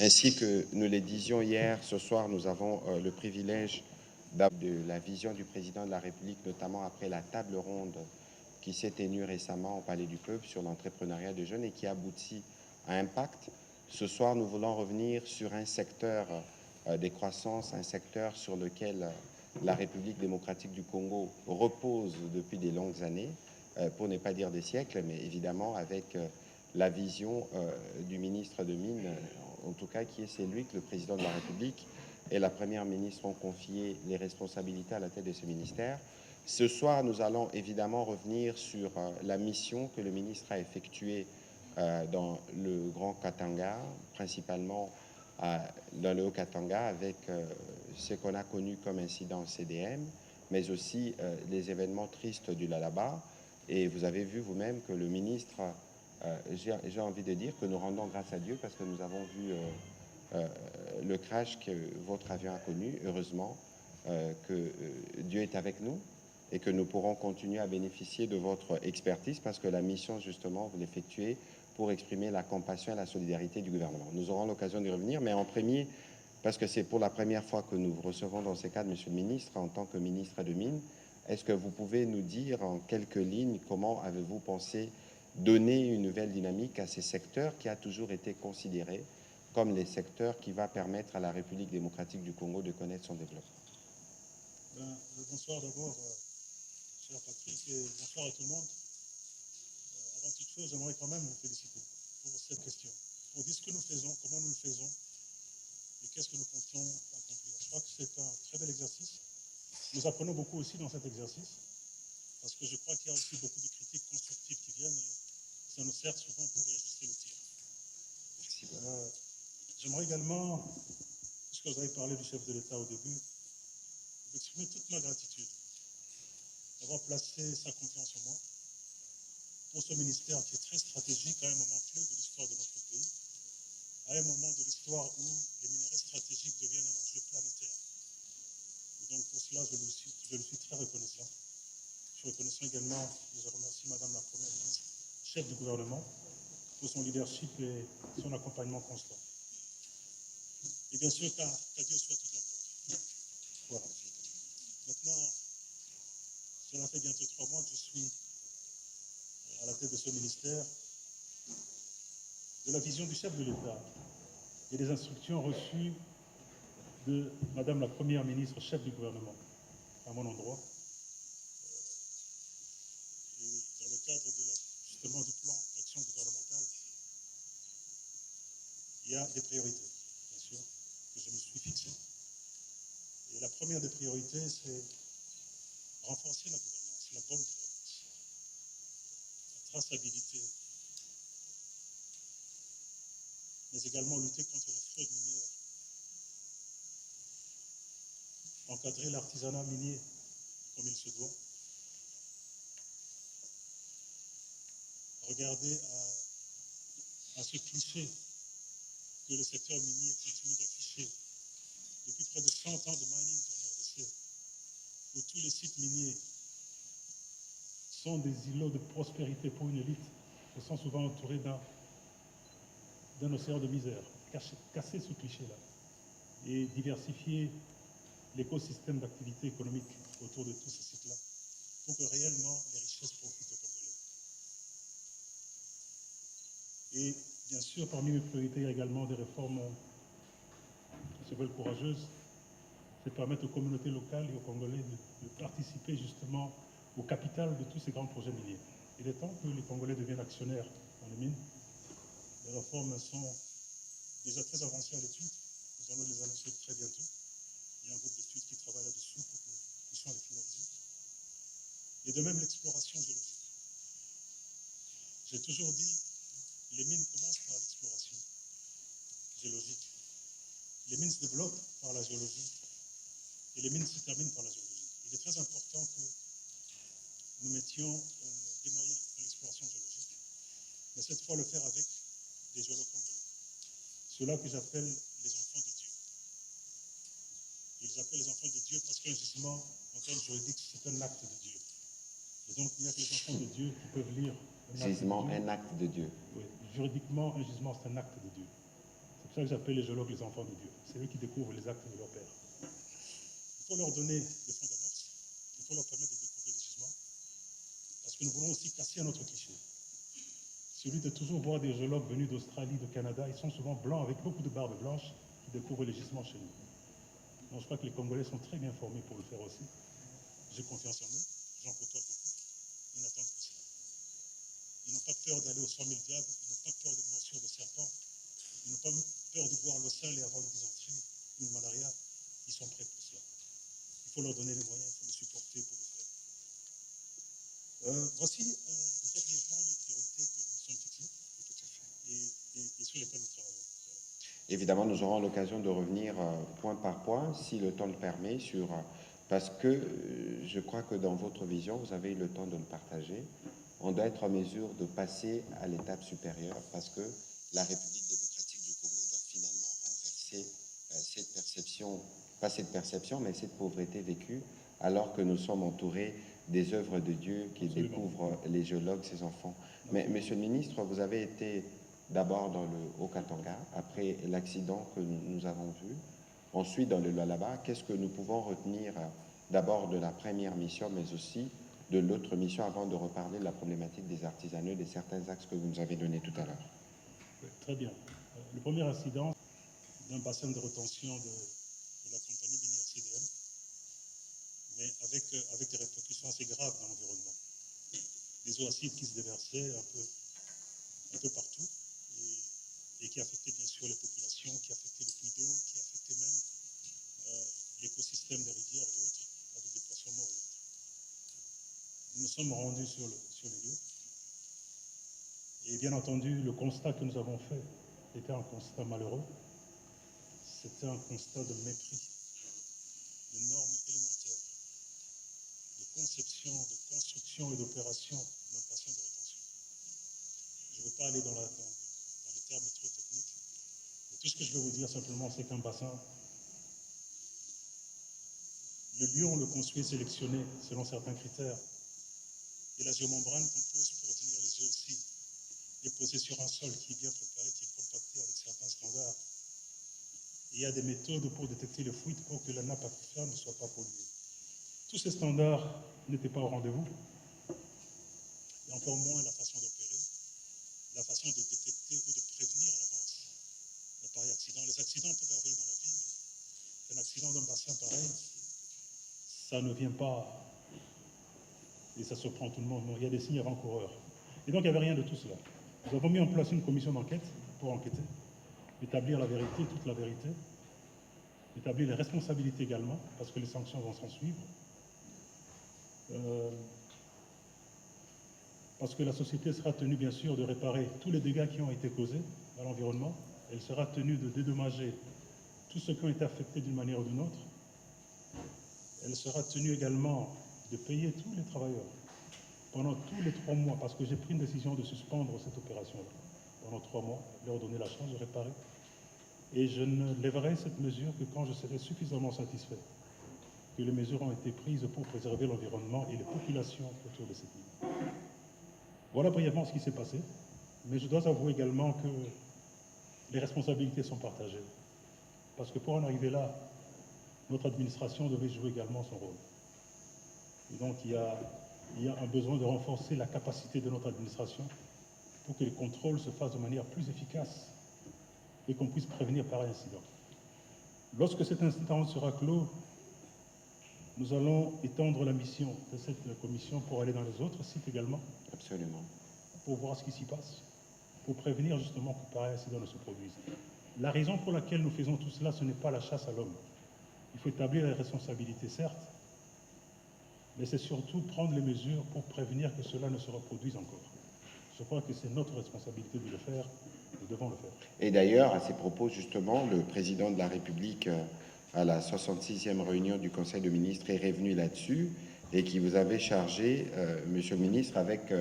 Ainsi que nous le disions hier, ce soir, nous avons le privilège de la vision du président de la République, notamment après la table ronde qui s'est tenue récemment au Palais du Peuple sur l'entrepreneuriat des jeunes et qui aboutit à Impact. Ce soir, nous voulons revenir sur un secteur des croissances, un secteur sur lequel la République démocratique du Congo repose depuis des longues années, pour ne pas dire des siècles, mais évidemment avec la vision du ministre de Mines, en tout cas qui est celui que le président de la République et la première ministre ont confié les responsabilités à la tête de ce ministère. Ce soir, nous allons évidemment revenir sur la mission que le ministre a effectuée dans le Grand Katanga, principalement dans le Haut-Katanga, avec ce qu'on a connu comme incident CDM, mais aussi les événements tristes du Lalaba. Et vous avez vu vous-même que le ministre, j'ai envie de dire que nous rendons grâce à Dieu parce que nous avons vu le crash que votre avion a connu, heureusement, que Dieu est avec nous et que nous pourrons continuer à bénéficier de votre expertise parce que la mission, justement, vous l'effectuez pour exprimer la compassion et la solidarité du gouvernement. Nous aurons l'occasion d'y revenir, mais en premier, parce que c'est pour la première fois que nous vous recevons dans ces cadres, Monsieur le Ministre, en tant que ministre de Mines, est-ce que vous pouvez nous dire en quelques lignes comment avez-vous pensé donner une nouvelle dynamique à ces secteurs qui a toujours été considéré comme les secteurs qui va permettre à la République démocratique du Congo de connaître son développement? Bonsoir d'abord, cher Patrick, et bonsoir à tout le monde. Avant toute chose, j'aimerais quand même vous féliciter pour cette question, pour dire ce que nous faisons, comment nous le faisons et qu'est-ce que nous comptons accomplir. Je crois que c'est un très bel exercice. Nous apprenons beaucoup aussi dans cet exercice, parce que je crois qu'il y a aussi beaucoup de critiques constructives qui viennent et ça nous sert souvent pour réajuster le tir. J'aimerais également, puisque vous avez parlé du chef de l'État au début, vous exprimer toute ma gratitude d'avoir placé sa confiance en moi pour ce ministère qui est très stratégique à un moment clé de l'histoire de notre pays, à un moment de l'histoire où les minerais stratégiques deviennent un enjeu planétaire. Et donc pour cela, je lui suis très reconnaissant. Je suis reconnaissant également, et je remercie Madame la Première ministre, chef du gouvernement, pour son leadership et son accompagnement constant. Et bien sûr, qu'à Dieu soit toute la gloire. Voilà. Maintenant, cela fait bientôt 3 mois que je suis à la tête de ce ministère. De la vision du chef de l'État et des instructions reçues de Madame la Première ministre, chef du gouvernement, à mon endroit, et dans le cadre justement du plan d'action gouvernementale, il y a des priorités, bien sûr, que je me suis fixées. Et la première des priorités, c'est renforcer la gouvernance, la bonne gouvernance, la traçabilité, mais également lutter contre la fraude minière, encadrer l'artisanat minier comme il se doit, regarder à ce cliché que le secteur minier continue d'afficher depuis près de 100 ans de mining en RDC, où tous les sites miniers sont des îlots de prospérité pour une élite, qui sont souvent entourés d'un océan de misère. Casser ce cliché-là et diversifier l'écosystème d'activité économique autour de tous ces sites-là pour que réellement les richesses profitent aux Congolais. Et bien sûr, parmi mes priorités, il y a également des réformes qui se veulent courageuses. C'est permettre aux communautés locales et aux Congolais de participer justement au capital de tous ces grands projets miniers. Il est temps que les Congolais deviennent actionnaires dans les mines. Les réformes sont déjà très avancées à l'étude. Nous allons les annoncer très bientôt. Il y a un groupe d'études qui travaille là-dessus pour que nous puissions les finaliser. Et de même l'exploration géologique. J'ai toujours dit, les mines commencent par l'exploration géologique. Les mines se développent par la géologie et les mines se terminent par la géologie. Il est très important que nous mettions des moyens dans l'exploration géologique, mais cette fois le faire avec des géologues congolais. Ceux-là que j'appelle les enfants de Dieu. Je les appelle les enfants de Dieu parce qu'un gisement, en termes juridiques, c'est un acte de Dieu. Et donc, il n'y a que les enfants de Dieu qui peuvent lire un acte Gisement, de Dieu. un acte de Dieu. Oui, juridiquement, un gisement, c'est un acte de Dieu. C'est ça que j'appelle les géologues les enfants de Dieu. C'est eux qui découvrent les actes de leur père. Il faut leur donner des fonds d'amorce, il faut leur permettre de découvrir les gisements, parce que nous voulons aussi casser un autre cliché. Celui de toujours voir des géologues venus d'Australie, de Canada, ils sont souvent blancs avec beaucoup de barbe blanche qui découvrent les gisements chez nous. Donc je crois que les Congolais sont très bien formés pour le faire aussi. J'ai confiance en eux, j'en côtoie beaucoup. Ils n'attendent que ça. Ils n'ont pas peur d'aller aux 100 000 diables, ils n'ont pas peur de morsures de serpents, ils n'ont pas peur de boire l'eau sale et avoir une dysenterie ou une malaria. Ils sont prêts pour cela. Il faut leur donner les moyens, il faut les supporter pour le faire. Voici très brièvement les priorités que nous nous sommes fixées et sur lesquelles nous travaillons. Évidemment, nous aurons l'occasion de revenir point par point, si le temps le permet, parce que je crois que dans votre vision, vous avez eu le temps de le partager. On doit être en mesure de passer à l'étape supérieure, parce que la République démocratique du Congo doit finalement renverser cette perception, pas cette perception, mais cette pauvreté vécue, alors que nous sommes entourés des œuvres de Dieu qui découvrent les géologues, ces enfants. Mais, Monsieur le ministre, vous avez été d'abord dans le Haut-Katanga, après l'accident que nous avons vu, ensuite dans le Lualaba. Qu'est-ce que nous pouvons retenir d'abord de la première mission, mais aussi de l'autre mission, avant de reparler de la problématique des artisanaux, de certains axes que vous nous avez donnés tout à l'heure? Oui, très bien. Le premier incident d'un bassin de rétention de la compagnie minière CDM, mais avec des répercussions assez graves dans l'environnement. Des eaux acides qui se déversaient un peu partout et qui affectaient bien sûr les populations, qui affectaient les puits d'eau, qui affectaient même l'écosystème des rivières et autres, avec des poissons morts et autres. Nous nous sommes rendus sur les lieux. Et bien entendu, le constat que nous avons fait était un constat malheureux. C'était un constat de mépris de normes élémentaires, de conception, de construction et d'opération d'un bassin de rétention. Je ne veux pas aller dans les termes trop techniques, mais tout ce que je veux vous dire simplement, c'est qu'un bassin, le lieu où on le construit est sélectionné selon certains critères. Et la géomembrane qu'on pose pour retenir les eaux aussi est posée sur un sol qui est bien préparé, qui est compacté avec certains standards. Et il y a des méthodes pour détecter le fluide pour que la nappe aquifère ne soit pas polluée. Tous ces standards n'étaient pas au rendez-vous. Et encore moins la façon d'opérer, la façon de détecter ou de prévenir à l'avance un pareil accident. Les accidents peuvent arriver dans la vie, mais un accident d'un bassin pareil, ça ne vient pas et ça surprend tout le monde. Non, il y a des signes avant-coureurs. Et donc il n'y avait rien de tout cela. Nous avons mis en place une commission d'enquête pour enquêter, établir la vérité, toute la vérité, établir les responsabilités également, parce que les sanctions vont s'en suivre. Parce que la société sera tenue bien sûr de réparer tous les dégâts qui ont été causés à l'environnement. Elle sera tenue de dédommager tous ceux qui ont été affectés d'une manière ou d'une autre. Elle sera tenue également de payer tous les travailleurs pendant tous les 3 mois, parce que j'ai pris une décision de suspendre cette opération-là. Pendant 3 mois, leur donner la chance de réparer. Et je ne lèverai cette mesure que quand je serai suffisamment satisfait que les mesures ont été prises pour préserver l'environnement et les populations autour de cette île. Voilà brièvement ce qui s'est passé, mais je dois avouer également que les responsabilités sont partagées. Parce que pour en arriver là, notre administration devait jouer également son rôle. Et donc il y a un besoin de renforcer la capacité de notre administration pour que les contrôles se fassent de manière plus efficace et qu'on puisse prévenir pareil incident. Lorsque cet incident sera clos, nous allons étendre la mission de cette commission pour aller dans les autres sites également. Absolument. Pour voir ce qui s'y passe, pour prévenir justement que pareil incident ne se produise. La raison pour laquelle nous faisons tout cela, ce n'est pas la chasse à l'homme. Il faut établir les responsabilités, certes, mais c'est surtout prendre les mesures pour prévenir que cela ne se reproduise encore. Je crois que c'est notre responsabilité de le faire, nous devons le faire. Et d'ailleurs, à ces propos, justement, le président de la République, à la 66e réunion du Conseil de ministres, est revenu là-dessus et qui vous avait chargé, Monsieur le ministre, avec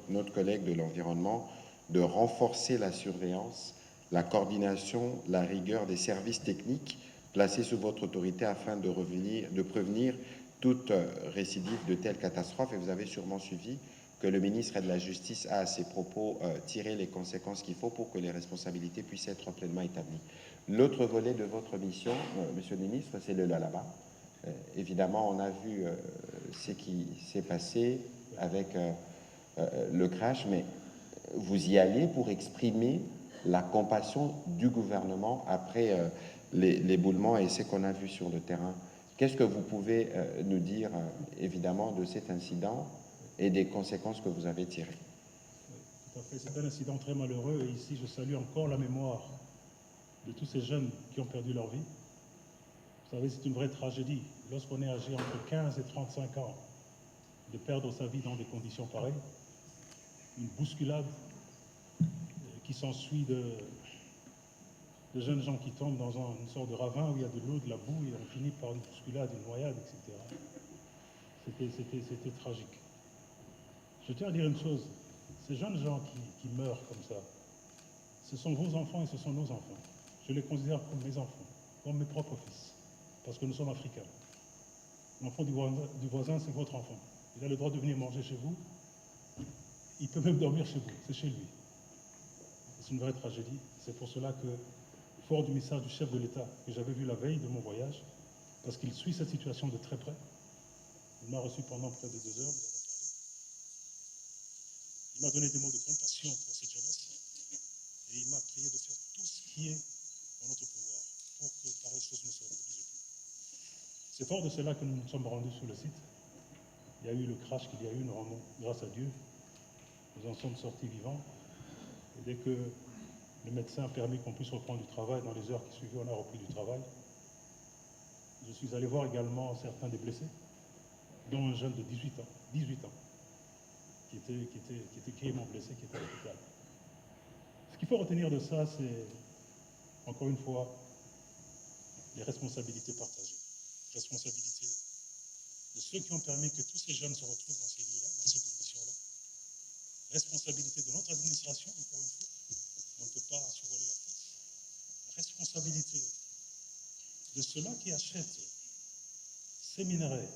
notre collègue de l'Environnement, de renforcer la surveillance, la coordination, la rigueur des services techniques placés sous votre autorité afin de prévenir toute récidive de telles catastrophes. Et vous avez sûrement suivi que le ministre de la Justice a à ses propos tiré les conséquences qu'il faut pour que les responsabilités puissent être pleinement établies. L'autre volet de votre mission, Monsieur le ministre, c'est le Lalaba. Évidemment, on a vu ce qui s'est passé avec le crash, mais vous y allez pour exprimer la compassion du gouvernement après l'éboulement et ce qu'on a vu sur le terrain. Qu'est-ce que vous pouvez nous dire, évidemment, de cet incident et des conséquences que vous avez tirées? Tout à fait, c'est un incident très malheureux et ici je salue encore la mémoire de tous ces jeunes qui ont perdu leur vie. Vous savez, c'est une vraie tragédie. Lorsqu'on est âgé entre 15 et 35 ans, de perdre sa vie dans des conditions pareilles, une bousculade qui s'ensuit de jeunes gens qui tombent dans une sorte de ravin où il y a de l'eau, de la boue, et on finit par une bousculade, une noyade, etc. C'était tragique. Je tiens à dire une chose, ces jeunes gens qui meurent comme ça, ce sont vos enfants et ce sont nos enfants. Je les considère comme mes enfants, comme mes propres fils, parce que nous sommes africains. L'enfant du voisin, c'est votre enfant. Il a le droit de venir manger chez vous. Il peut même dormir chez vous, c'est chez lui. C'est une vraie tragédie. C'est pour cela que, fort du message du chef de l'État que j'avais vu la veille de mon voyage, parce qu'il suit cette situation de très près, il m'a reçu pendant près de 2 heures, nous avons parlé. Il m'a donné des mots de compassion pour cette jeunesse et il m'a prié de faire tout ce qui est en notre pouvoir pour que pareille chose ne se reproduise plus. C'est fort de cela que nous nous sommes rendus sur le site. Il y a eu le crash qu'il y a eu, nous rendons grâce à Dieu. Nous en sommes sortis vivants. Et dès que le médecin a permis qu'on puisse reprendre du travail, dans les heures qui suivaient, on a repris du travail. Je suis allé voir également certains des blessés, dont un jeune de 18 ans, qui était grièvement blessé, qui était à l'hôpital. Ce qu'il faut retenir de ça, c'est, encore une fois, les responsabilités partagées. Responsabilité de ceux qui ont permis que tous ces jeunes se retrouvent dans ces lieux-là, dans ces conditions-là. Responsabilité de notre administration, encore une fois. On ne peut pas survoler la face. Responsabilité de ceux-là qui achètent ces minerais,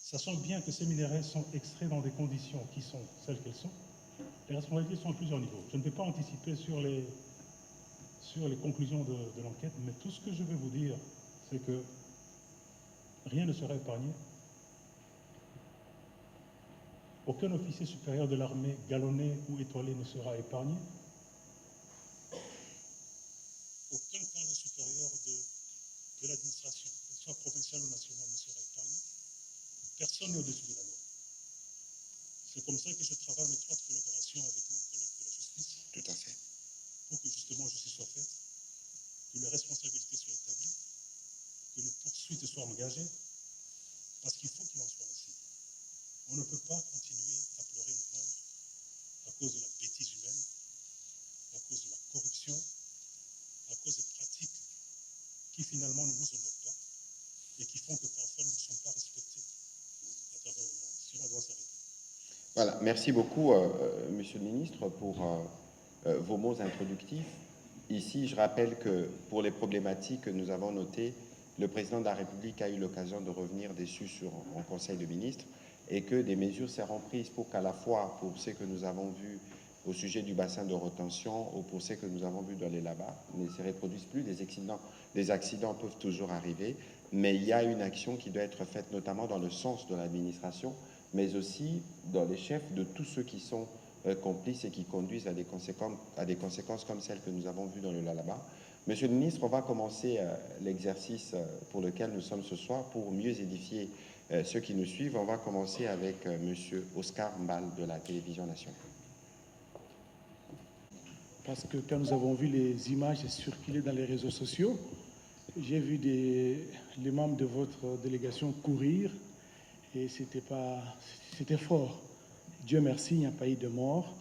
sachant bien que ces minerais sont extraits dans des conditions qui sont celles qu'elles sont. Les responsabilités sont à plusieurs niveaux. Je ne vais pas anticiper sur les conclusions de l'enquête, mais tout ce que je vais vous dire, c'est que rien ne sera épargné. Aucun officier supérieur de l'armée, galonné ou étoilé, ne sera épargné. Aucun cadre supérieur de l'administration, que ce soit provincial ou national, ne sera épargné. Personne n'est au-dessus de la loi. C'est comme ça que je travaille en étroite collaboration avec mon collègue de la justice. Tout à fait. Pour que justement justice soit faite, que les responsabilités soient établies, que les poursuites soient engagées, parce qu'il faut qu'il en soit ainsi. On ne peut pas continuer à pleurer nos morts à cause de la bêtise humaine, à cause de la corruption, à cause des pratiques qui finalement ne nous honorent pas et qui font que parfois nous ne sommes pas respectés à travers le monde. Cela doit s'arrêter. Voilà, merci beaucoup, Monsieur le ministre, pour vos mots introductifs. Ici, je rappelle que pour les problématiques que nous avons notées, le président de la République a eu l'occasion de revenir dessus en Conseil de ministres et que des mesures seront prises pour qu'à la fois, pour ce que nous avons vu au sujet du bassin de rétention ou pour ce que nous avons vu dans les là-bas, ne se reproduisent plus. Des accidents peuvent toujours arriver, mais il y a une action qui doit être faite notamment dans le sens de l'administration, mais aussi dans les chefs de tous ceux qui sont complices et qui conduisent à des conséquences comme celles que nous avons vues dans le Lalaba. Monsieur le ministre, on va commencer l'exercice pour lequel nous sommes ce soir pour mieux édifier ceux qui nous suivent. On va commencer avec monsieur Oscar Mbal de la Télévision nationale. Parce que quand nous avons vu les images circuler dans les réseaux sociaux, j'ai vu les membres de votre délégation courir et c'était fort. Dieu merci, il n'y a pas eu de mort.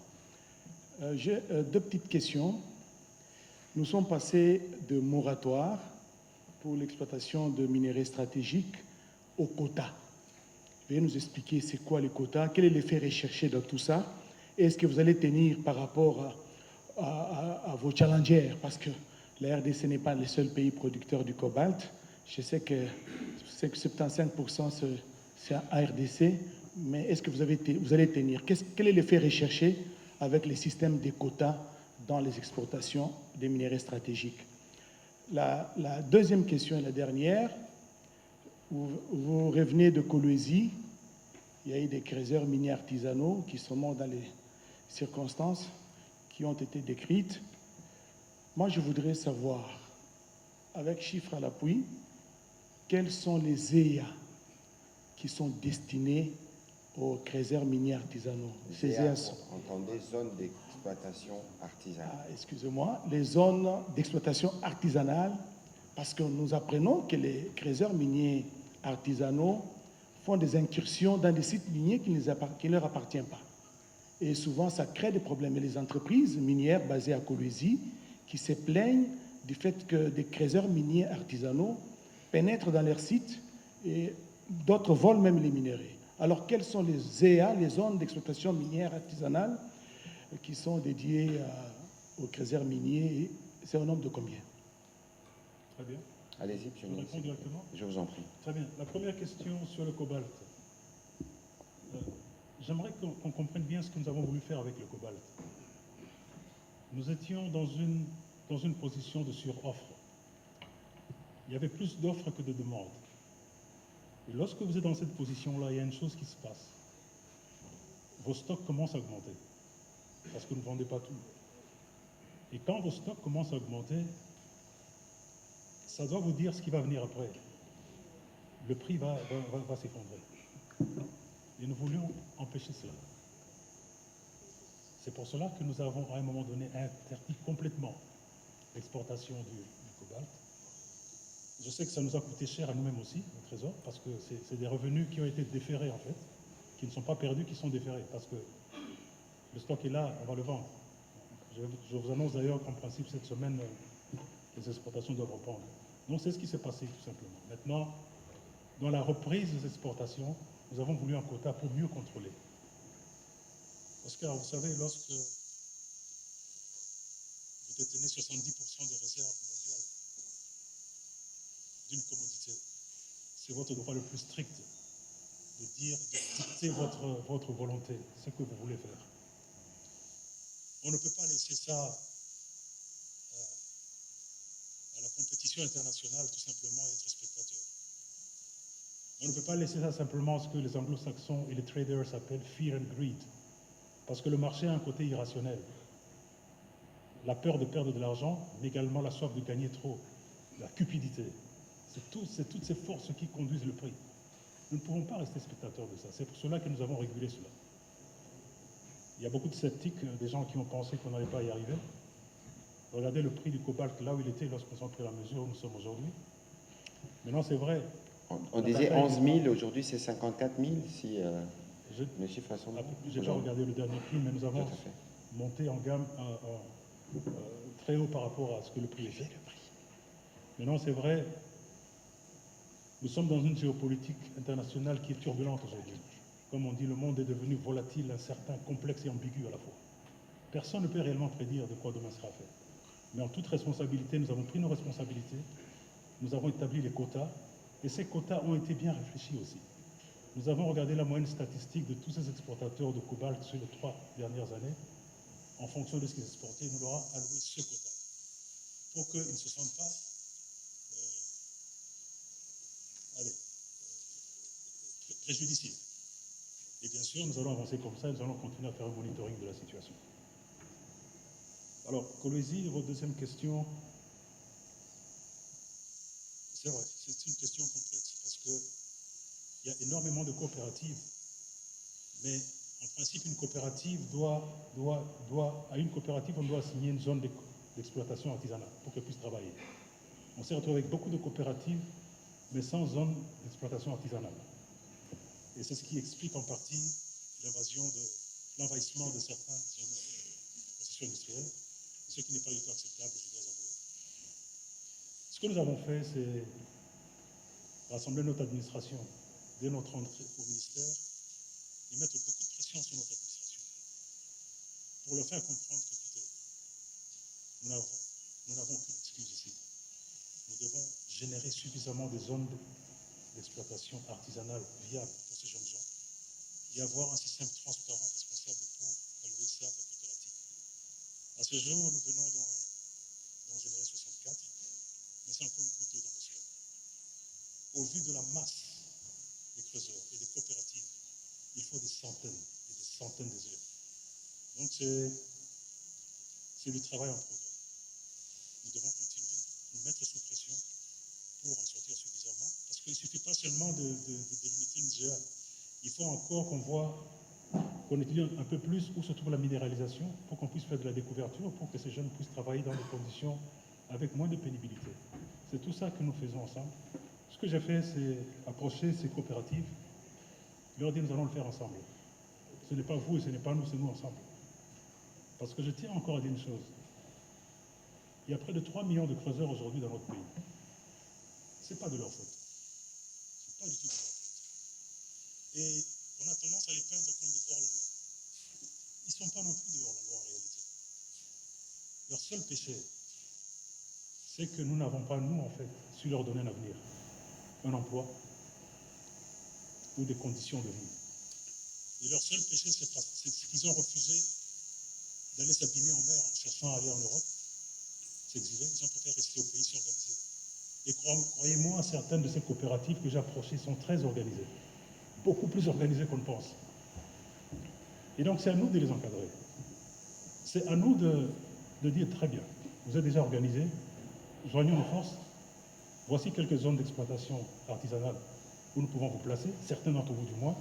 J'ai 2 petites questions. Nous sommes passés de moratoire pour l'exploitation de minerais stratégiques au quota. Veuillez nous expliquer c'est quoi les quotas, quel est l'effet recherché dans tout ça, et est-ce que vous allez tenir par rapport à vos challengers, parce que la RDC n'est pas le seul pays producteur du cobalt. Je sais que 75% c'est à RDC, mais est-ce que vous allez tenir? Quel est l'effet recherché avec les systèmes de quotas dans les exportations des minéraux stratégiques? La deuxième question et la dernière, vous revenez de Kolwezi, il y a eu des creuseurs miniers artisanaux qui sont morts dans les circonstances qui ont été décrites. Moi, je voudrais savoir, avec chiffres à l'appui, quels sont les EA qui sont destinés aux creuseurs miniers artisanaux. Ces EA sont... Entendez zones d'exploitation artisanale. Excusez-moi, les zones d'exploitation artisanale, parce que nous apprenons que les creuseurs miniers artisanaux font des incursions dans des sites miniers qui ne leur appartiennent pas. Et souvent, ça crée des problèmes. Et les entreprises minières basées à Kolwezi qui se plaignent du fait que des creuseurs miniers artisanaux pénètrent dans leurs sites et d'autres volent même les minéraux. Alors, quelles sont les ZEA, les zones d'exploitation minière artisanale, qui sont dédiées aux creuseurs miniers? C'est au nombre de combien? Très bien. Allez-y, monsieur le ministre. Je réponds directement. Je vous en prie. Très bien. La première question sur le cobalt. J'aimerais qu'on comprenne bien ce que nous avons voulu faire avec le cobalt. Nous étions dans une position de suroffre. Il y avait plus d'offres que de demandes. Et lorsque vous êtes dans cette position-là, il y a une chose qui se passe. Vos stocks commencent à augmenter, parce que vous ne vendez pas tout. Et quand vos stocks commencent à augmenter, ça doit vous dire ce qui va venir après. Le prix va s'effondrer. Et nous voulions empêcher cela. C'est pour cela que nous avons, à un moment donné, interdit complètement l'exportation du cobalt. Je sais que ça nous a coûté cher à nous-mêmes aussi, au Trésor, parce que c'est des revenus qui ont été déférés, en fait, qui ne sont pas perdus, qui sont déférés, parce que le stock est là, on va le vendre. Je vous annonce d'ailleurs qu'en principe, cette semaine, les exportations doivent reprendre. Donc c'est ce qui s'est passé, tout simplement. Maintenant, dans la reprise des exportations, nous avons voulu un quota pour mieux contrôler. Oscar, vous savez, lorsque vous détenez 70% des réserves mondiales d'une commodité, c'est votre droit le plus strict de dicter votre volonté, ce que vous voulez faire. On ne peut pas laisser ça à la compétition internationale, tout simplement, et être spectateur. On ne peut pas laisser ça simplement à ce que les anglo-saxons et les traders appellent fear and greed, parce que le marché a un côté irrationnel. La peur de perdre de l'argent, mais également la soif de gagner trop, la cupidité. C'est toutes ces forces qui conduisent le prix. Nous ne pouvons pas rester spectateurs de ça. C'est pour cela que nous avons régulé cela. Il y a beaucoup de sceptiques, des gens qui ont pensé qu'on n'allait pas y arriver. Regardez le prix du cobalt là où il était lorsqu'on s'en prit la mesure où nous sommes aujourd'hui. Maintenant, c'est vrai. On disait 11 000, aujourd'hui c'est 54 000, si mes chiffres sont... Je n'ai pas regardé le dernier prix, mais nous avons monté en gamme très haut par rapport à ce que le prix était. Maintenant, c'est vrai, nous sommes dans une géopolitique internationale qui est turbulente aujourd'hui. Comme on dit, le monde est devenu volatile, incertain, complexe et ambigu à la fois. Personne ne peut réellement prédire de quoi demain sera fait. Mais en toute responsabilité, nous avons pris nos responsabilités, nous avons établi les quotas, et ces quotas ont été bien réfléchis aussi. Nous avons regardé la moyenne statistique de tous ces exportateurs de cobalt sur les 3 dernières années. En fonction de ce qu'ils exportaient, nous leur avons alloué ce quota pour qu'ils ne se sentent pas préjudiciés. Et bien sûr, nous allons avancer comme ça et nous allons continuer à faire un monitoring de la situation. Alors, Kolwezi, votre deuxième question, c'est vrai, c'est une question complexe parce qu'il y a énormément de coopératives, mais en principe, une coopérative à une coopérative, on doit assigner une zone d'exploitation artisanale pour qu'elle puisse travailler. On s'est retrouvé avec beaucoup de coopératives, mais sans zone d'exploitation artisanale. Et c'est ce qui explique en partie l'envahissement de certaines concessions industrielles, ce qui n'est pas du tout acceptable, je dois avouer. Ce que nous avons fait, c'est rassembler notre administration dès notre entrée au ministère et mettre beaucoup de pression sur notre administration pour leur faire comprendre que, écoutez, nous n'avons qu'une excuse ici. Nous devons générer suffisamment de zones d'exploitation artisanale viables pour ces jeunes gens. et avoir un système transparent et responsable pour allouer ça aux coopératives. À ce jour, nous venons d'en générer 64, mais c'est encore une goutte d'eau dans l'océan. Au vu de la masse des creuseurs et des coopératives, il faut des centaines et des centaines des heures. Donc c'est du travail en progrès. Nous devons continuer, nous mettre sous pression pour en sortir suffisamment, parce qu'il ne suffit pas seulement de délimiter une ZEA. Il faut encore qu'on étudie un peu plus où se trouve la minéralisation pour qu'on puisse faire de la découverture, pour que ces jeunes puissent travailler dans des conditions avec moins de pénibilité. C'est tout ça que nous faisons ensemble. Ce que j'ai fait, c'est approcher ces coopératives, leur dire nous allons le faire ensemble. Ce n'est pas vous et ce n'est pas nous, c'est nous ensemble. Parce que je tiens encore à dire une chose. Il y a près de 3 millions de creuseurs aujourd'hui dans notre pays. Ce n'est pas de leur faute. Ce n'est pas du tout de leur faute. Et on a tendance à les peindre comme des hors-la-loi. Ils ne sont pas non plus des hors-la-loi en réalité. Leur seul péché, c'est que nous n'avons pas, nous, en fait, su leur donner un avenir, un emploi ou des conditions de vie. Et leur seul péché, c'est qu'ils ont refusé d'aller s'abîmer en mer en cherchant à aller en Europe, s'exiler. Ils ont préféré rester au pays, s'organiser. Et croyez-moi, certaines de ces coopératives que j'ai approchées sont très organisées, beaucoup plus organisées qu'on ne pense. Et donc, c'est à nous de les encadrer. C'est à nous de dire très bien, vous êtes déjà organisés, joignons nos forces. Voici quelques zones d'exploitation artisanale où nous pouvons vous placer, certains d'entre vous du moins,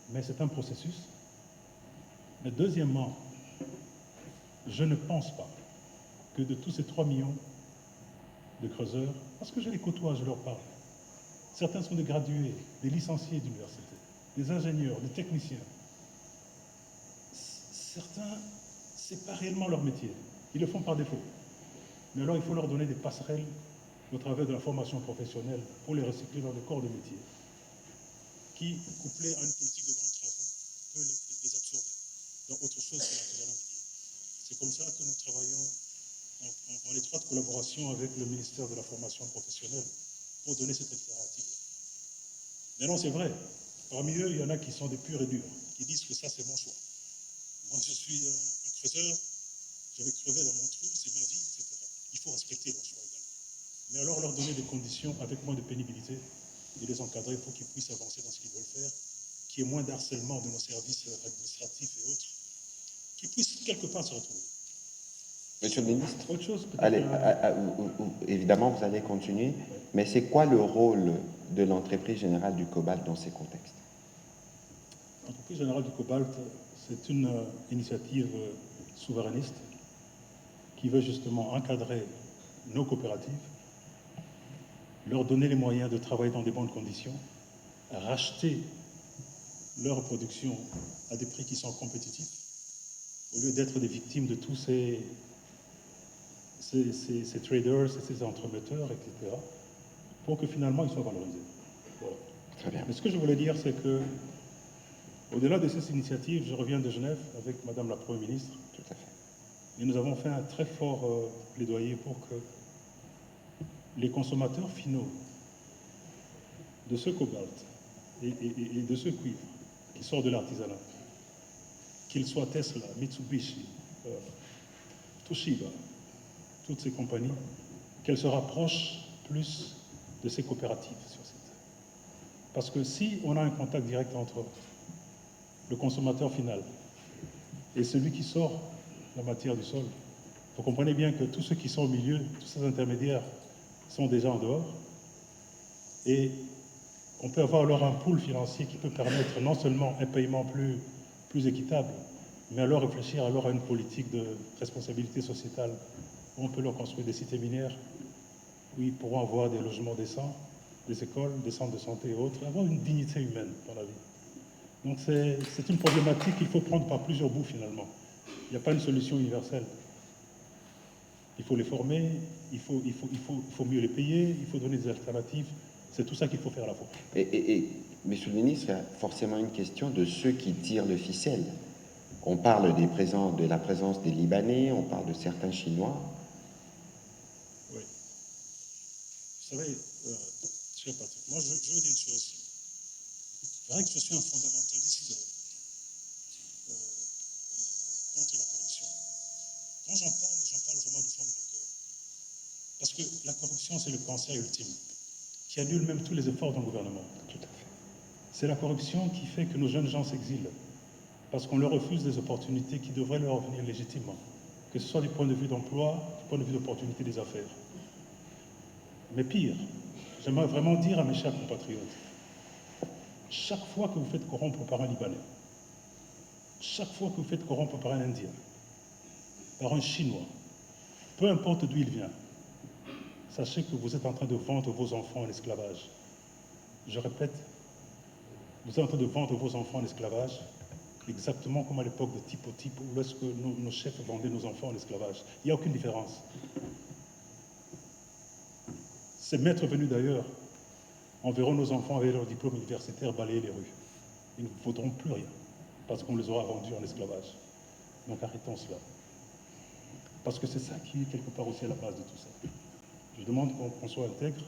mais c'est un processus. Mais deuxièmement, je ne pense pas que de tous ces 3 millions de creuseurs, parce que je les côtoie, je leur parle, certains sont des gradués, des licenciés d'université, des ingénieurs, des techniciens. Certains, ce n'est pas réellement leur métier, ils le font par défaut. Mais alors il faut leur donner des passerelles au travers de la formation professionnelle pour les recycler dans des corps de métier qui, couplés à une politique de grands travaux, peut les absorber dans autre chose que l'artisanat minier. C'est comme ça que nous travaillons en étroite collaboration avec le ministère de la formation professionnelle pour donner cette alternative. Mais non, c'est vrai. Parmi eux, il y en a qui sont des purs et durs, qui disent que ça, c'est mon choix. Moi, je suis un creuseur, je vais crever dans mon trou, c'est ma vie, etc. Il faut respecter leur choix également. Mais alors leur donner des conditions avec moins de pénibilité et les encadrer pour qu'ils puissent avancer dans ce qu'ils veulent faire, qu'il y ait moins d'harcèlement de nos services administratifs et autres, qu'ils puissent quelque part se retrouver. Monsieur le ministre, Autre chose, peut-être. allez, évidemment, vous allez continuer, mais c'est quoi le rôle de l'entreprise générale du cobalt dans ces contextes? L'entreprise générale du cobalt, c'est une initiative souverainiste qui veut justement encadrer nos coopératives, leur donner les moyens de travailler dans des bonnes conditions, racheter leur production à des prix qui sont compétitifs, au lieu d'être des victimes de tous ces traders et ces entremetteurs, etc., pour que finalement ils soient valorisés. Voilà. Très bien. Mais ce que je voulais dire, c'est que, au-delà de ces initiatives, je reviens de Genève avec Madame la Première ministre, Tout à fait. et nous avons fait un très fort plaidoyer pour que les consommateurs finaux de ce cobalt et de ce cuivre qui sort de l'artisanat, qu'ils soient Tesla, Mitsubishi, Toshiba, toutes ces compagnies, qu'elles se rapprochent plus de ces coopératives sur cette. Parce que si on a un contact direct entre le consommateur final et celui qui sort la matière du sol, vous comprenez bien que tous ceux qui sont au milieu, tous ces intermédiaires sont déjà en dehors, et on peut avoir alors un pool financier qui peut permettre non seulement un paiement plus équitable, mais alors réfléchir alors à une politique de responsabilité sociétale où on peut leur construire des cités minières, où ils pourront avoir des logements décents, des écoles, des centres de santé et autres, avoir une dignité humaine dans la vie. Donc c'est une problématique qu'il faut prendre par plusieurs bouts finalement. Il n'y a pas une solution universelle. Il faut les former, il faut mieux les payer, il faut donner des alternatives. C'est tout ça qu'il faut faire à la fois. Et Monsieur le ministre, il y a forcément une question de ceux qui tirent le ficelle. On parle de la présence des Libanais, on parle de certains Chinois. Oui. Vous savez, cher Patrick, moi je veux dire une chose. C'est vrai que je suis un fondamentaliste contre la corruption. Quand j'en parle vraiment du fond de mon cœur. Parce que la corruption, c'est le cancer ultime, qui annule même tous les efforts d'un gouvernement. Tout à fait. C'est la corruption qui fait que nos jeunes gens s'exilent, parce qu'on leur refuse des opportunités qui devraient leur venir légitimement, que ce soit du point de vue d'emploi, du point de vue d'opportunité des affaires. Mais pire, j'aimerais vraiment dire à mes chers compatriotes, chaque fois que vous faites corrompre par un Libanais, chaque fois que vous faites corrompre par un Indien, par un Chinois, peu importe d'où il vient, sachez que vous êtes en train de vendre vos enfants en esclavage. Je répète, vous êtes en train de vendre vos enfants en esclavage, exactement comme à l'époque de Type au Type, où est-ce que nos chefs vendaient nos enfants en esclavage. Il n'y a aucune différence. Ces maîtres venus d'ailleurs enverront nos enfants avec leur diplôme universitaire balayer les rues. Ils ne vaudront plus rien, parce qu'on les aura vendus en esclavage. Donc arrêtons cela. Parce que c'est ça qui est quelque part aussi à la base de tout ça. Je demande qu'on soit intègre,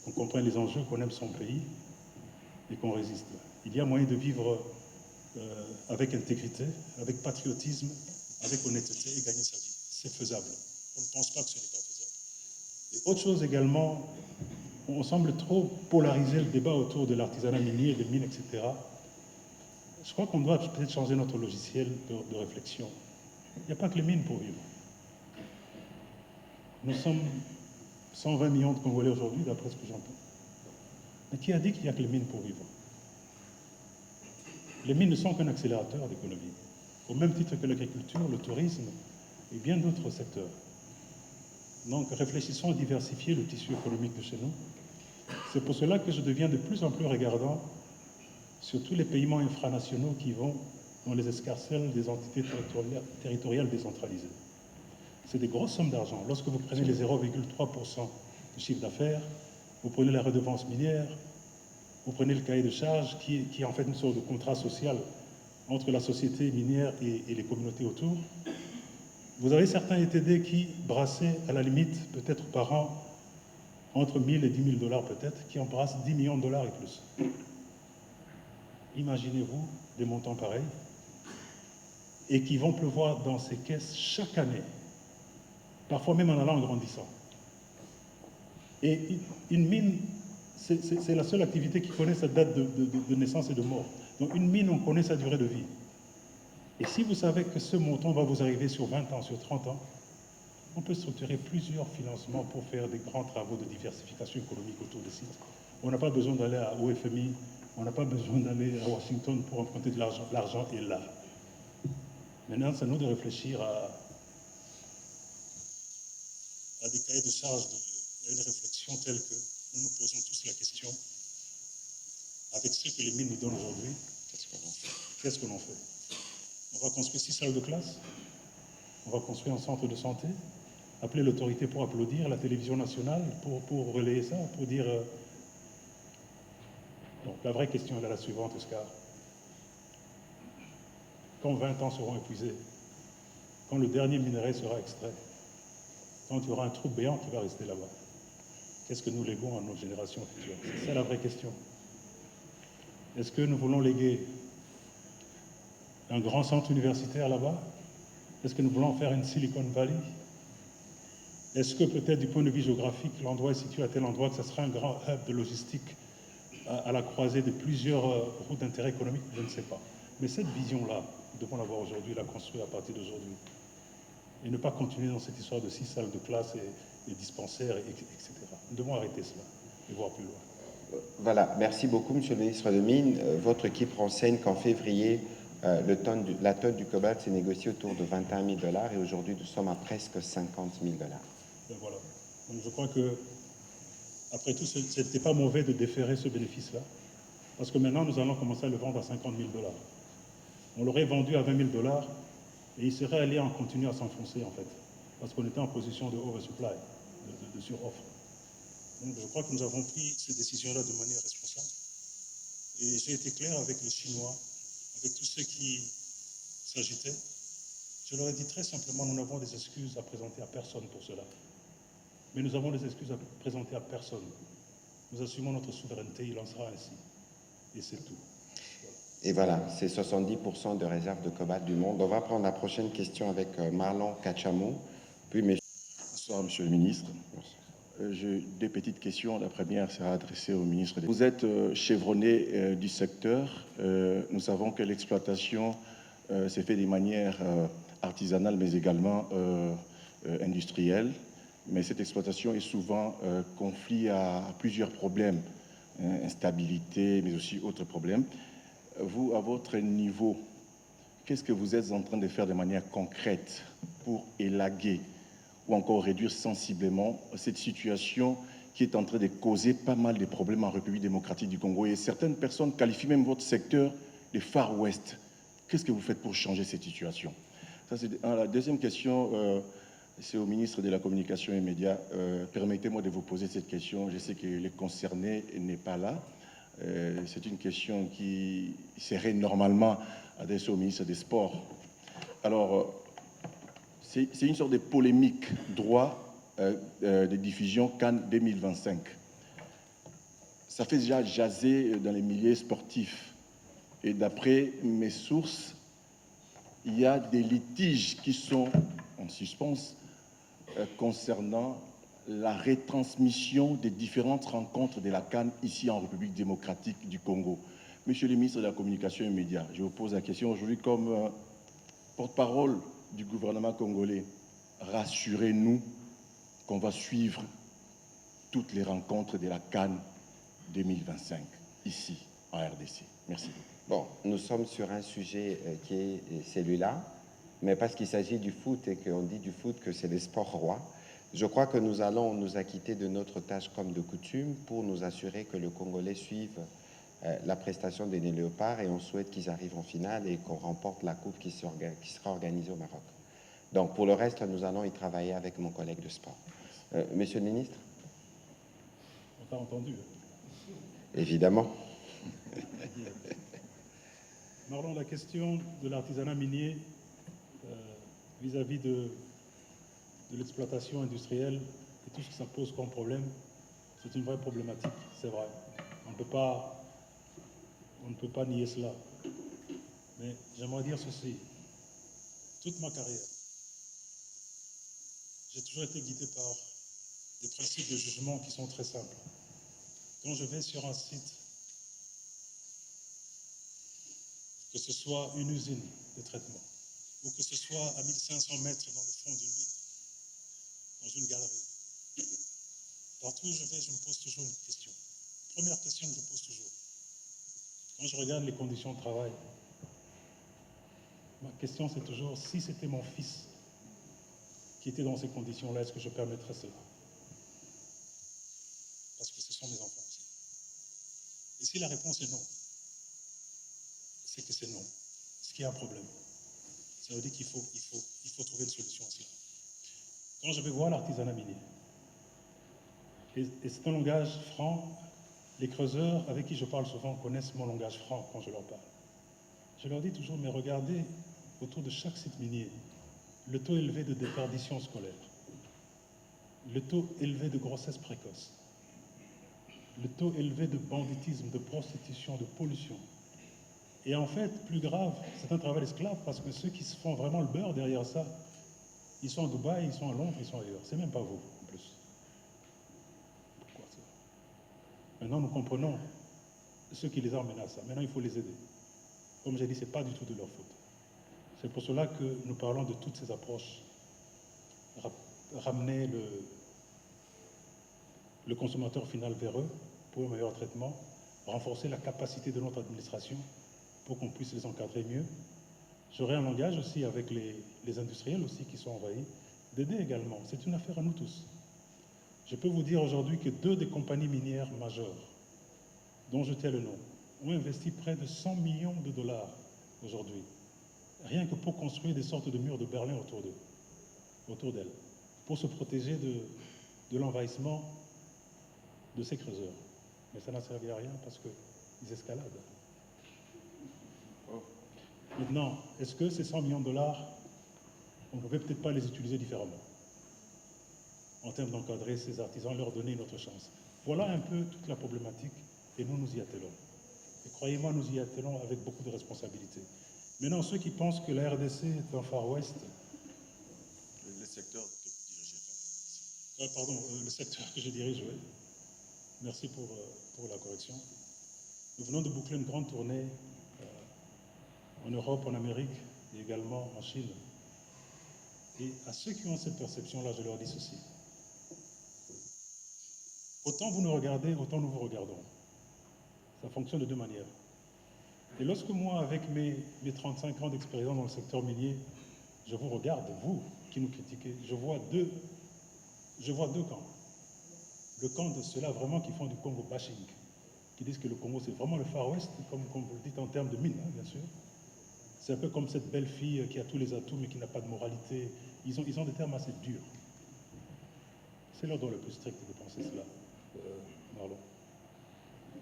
qu'on comprenne les enjeux, qu'on aime son pays et qu'on résiste. Il y a moyen de vivre avec intégrité, avec patriotisme, avec honnêteté et gagner sa vie. C'est faisable. On ne pense pas que ce n'est pas faisable. Et autre chose également, on semble trop polariser le débat autour de l'artisanat minier, des mines, etc. Je crois qu'on doit peut-être changer notre logiciel de réflexion. Il n'y a pas que les mines pour vivre. Nous sommes 120 millions de Congolais aujourd'hui, d'après ce que j'entends. Mais qui a dit qu'il n'y a que les mines pour vivre? Les mines ne sont qu'un accélérateur d'économie, au même titre que l'agriculture, le tourisme et bien d'autres secteurs. Donc réfléchissons à diversifier le tissu économique de chez nous. C'est pour cela que je deviens de plus en plus regardant sur tous les paiements infranationaux qui vont dans les escarcelles des entités territoriales décentralisées. C'est des grosses sommes d'argent. Lorsque vous prenez les 0,3% du chiffre d'affaires, vous prenez la redevance minière, vous prenez le cahier de charges qui est en fait une sorte de contrat social entre la société minière et les communautés autour. Vous avez certains ETD qui brassaient à la limite, peut-être par an, entre 1 000 et 10 000 dollars peut-être, qui embrassent 10 millions de dollars et plus. Imaginez-vous des montants pareils et qui vont pleuvoir dans ces caisses chaque année, parfois même en allant en grandissant. Et une mine, c'est la seule activité qui connaît sa date de naissance et de mort. Donc une mine, on connaît sa durée de vie. Et si vous savez que ce montant va vous arriver sur 20 ans, sur 30 ans, on peut structurer plusieurs financements pour faire des grands travaux de diversification économique autour des sites. On n'a pas besoin d'aller au FMI, on n'a pas besoin d'aller à Washington pour emprunter de l'argent. L'argent est là. Maintenant, c'est à nous de réfléchir à des cahiers de charges, à une réflexion telle que nous nous posons tous la question, avec ce que les mines nous donnent aujourd'hui, qu'est-ce que l'on fait? On va construire 6 salles de classe, on va construire un centre de santé, appeler l'autorité pour applaudir, la télévision nationale pour relayer ça, pour dire... Donc la vraie question est la suivante, Oscar. Quand 20 ans seront épuisés, quand le dernier minerai sera extrait, quand il y aura un trou béant qui va rester là-bas, qu'est-ce que nous léguons à nos générations futures? C'est ça la vraie question. Est-ce que nous voulons léguer un grand centre universitaire là-bas? Est-ce que nous voulons faire une Silicon Valley? Est-ce que peut-être du point de vue géographique, l'endroit est situé à tel endroit que ça sera un grand hub de logistique à la croisée de plusieurs routes d'intérêt économique? Je ne sais pas. Mais cette vision-là, nous devons l'avoir aujourd'hui, la construire à partir d'aujourd'hui. Et ne pas continuer dans cette histoire de 6 salles de classe et dispensaires, etc. Nous devons arrêter cela et voir plus loin. Voilà, merci beaucoup, Monsieur le ministre de Mines. Votre équipe renseigne qu'en février, la tonne du cobalt s'est négociée autour de 21 000 dollars et aujourd'hui, nous sommes à presque 50 000 dollars. Voilà. Donc je crois que, après tout, ce n'était pas mauvais de déférer ce bénéfice-là, parce que maintenant, nous allons commencer à le vendre à 50 000 dollars. On l'aurait vendu à 20 000 dollars et il serait allé en continuer à s'enfoncer, en fait, parce qu'on était en position de oversupply, de suroffre. Donc je crois que nous avons pris ces décisions-là de manière responsable. Et j'ai été clair avec les Chinois, avec tous ceux qui s'agitaient. Je leur ai dit très simplement, nous n'avons des excuses à présenter à personne pour cela. Mais nous avons des excuses à présenter à personne. Nous assumons notre souveraineté, il en sera ainsi. Et c'est tout. Et voilà, c'est 70% de réserve de cobalt du monde. On va prendre la prochaine question avec Marlon Kachamou, puis M. Bonsoir, Monsieur le ministre. J'ai deux petites questions. La première sera adressée au ministre. Vous êtes chevronné du secteur. Nous savons que l'exploitation s'est faite de manière artisanale, mais également industrielle. Mais cette exploitation est souvent conflit à plusieurs problèmes, instabilité, mais aussi autres problèmes. Vous, à votre niveau, qu'est-ce que vous êtes en train de faire de manière concrète pour élaguer ou encore réduire sensiblement cette situation qui est en train de causer pas mal de problèmes en République démocratique du Congo? Et certaines personnes qualifient même votre secteur de Far West. Qu'est-ce que vous faites pour changer cette situation? Ça, c'est la deuxième question, c'est au ministre de la Communication et Médias. Permettez-moi de vous poser cette question. Je sais que le concerné n'est pas là. C'est une question qui serait normalement adressée au ministre des Sports. Alors, c'est une sorte de polémique droit de diffusion Cannes 2025. Ça fait déjà jaser dans les milieux sportifs. Et d'après mes sources, il y a des litiges qui sont en suspens concernant la retransmission des différentes rencontres de la CAN ici en République démocratique du Congo. Monsieur le ministre de la Communication et des Médias, je vous pose la question aujourd'hui comme porte-parole du gouvernement congolais. Rassurez-nous qu'on va suivre toutes les rencontres de la CAN 2025 ici en RDC. Merci. Bon, nous sommes sur un sujet qui est celui-là, mais parce qu'il s'agit du foot et qu'on dit du foot que c'est le sport roi, je crois que nous allons nous acquitter de notre tâche comme de coutume pour nous assurer que le Congolais suive la prestation des Léopards et on souhaite qu'ils arrivent en finale et qu'on remporte la coupe qui sera organisée au Maroc. Donc pour le reste, nous allons y travailler avec mon collègue de sport. Monsieur le ministre? On t'a entendu. Évidemment. Marlon, la question de l'artisanat minier vis-à-vis de l'exploitation industrielle et tout ce que ça pose comme problème, c'est une vraie problématique, c'est vrai. On ne peut pas nier cela. Mais j'aimerais dire ceci. Toute ma carrière, j'ai toujours été guidé par des principes de jugement qui sont très simples. Quand je vais sur un site, que ce soit une usine de traitement, ou que ce soit à 1500 mètres dans le fond d'une mine, dans une galerie, partout où je vais, je me pose toujours une question. Première question que je pose toujours. Quand je regarde les conditions de travail, ma question c'est toujours, si c'était mon fils qui était dans ces conditions-là, est-ce que je permettrais cela? Parce que ce sont mes enfants aussi. Et si la réponse est non, c'est que c'est non. Ce qui est un problème. Ça veut dire qu'il faut trouver une solution à cela. Quand je vais voir l'artisanat minier, et c'est un langage franc, les creuseurs avec qui je parle souvent connaissent mon langage franc quand je leur parle. Je leur dis toujours, mais regardez autour de chaque site minier, le taux élevé de déperdition scolaire, le taux élevé de grossesse précoce, le taux élevé de banditisme, de prostitution, de pollution. Et en fait, plus grave, c'est un travail esclave parce que ceux qui se font vraiment le beurre derrière ça, ils sont à Dubaï, ils sont à Londres, ils sont ailleurs. C'est même pas vous, en plus. Pourquoi ça? Maintenant, nous comprenons ceux qui les ont amenés à ça. Maintenant, il faut les aider. Comme j'ai dit, ce n'est pas du tout de leur faute. C'est pour cela que nous parlons de toutes ces approches. Ramener le consommateur final vers eux pour un meilleur traitement, renforcer la capacité de notre administration pour qu'on puisse les encadrer mieux. J'aurai un langage aussi avec les industriels aussi qui sont envahis, d'aider également. C'est une affaire à nous tous. Je peux vous dire aujourd'hui que 2 des compagnies minières majeures, dont je tais le nom, ont investi près de 100 millions de dollars aujourd'hui, rien que pour construire des sortes de murs de Berlin autour d'elles, pour se protéger de l'envahissement de ces creuseurs. Mais ça n'a servi à rien parce qu'ils escaladent. Maintenant, est-ce que ces 100 millions de dollars, on ne pouvait peut-être pas les utiliser différemment en termes d'encadrer ces artisans, leur donner une autre chance? Voilà un peu toute la problématique et nous nous y attelons. Et croyez-moi, nous y attelons avec beaucoup de responsabilité. Maintenant, ceux qui pensent que la RDC est un Far West... Le secteur que vous dirigez. Pardon, le secteur que je dirige, oui. Merci pour la correction. Nous venons de boucler une grande tournée en Europe, en Amérique et également en Chine. Et à ceux qui ont cette perception-là, je leur dis ceci. Autant vous nous regardez, autant nous vous regardons. Ça fonctionne de deux manières. Et lorsque moi, avec mes 35 ans d'expérience dans le secteur minier, je vous regarde, vous qui nous critiquez, je vois deux camps. Le camp de ceux-là vraiment qui font du Congo bashing, qui disent que le Congo c'est vraiment le Far West, comme vous le dites en termes de mine, hein, bien sûr. C'est un peu comme cette belle fille qui a tous les atouts mais qui n'a pas de moralité. Ils ont des termes assez durs. C'est leur droit le plus strict de penser cela, Marlon.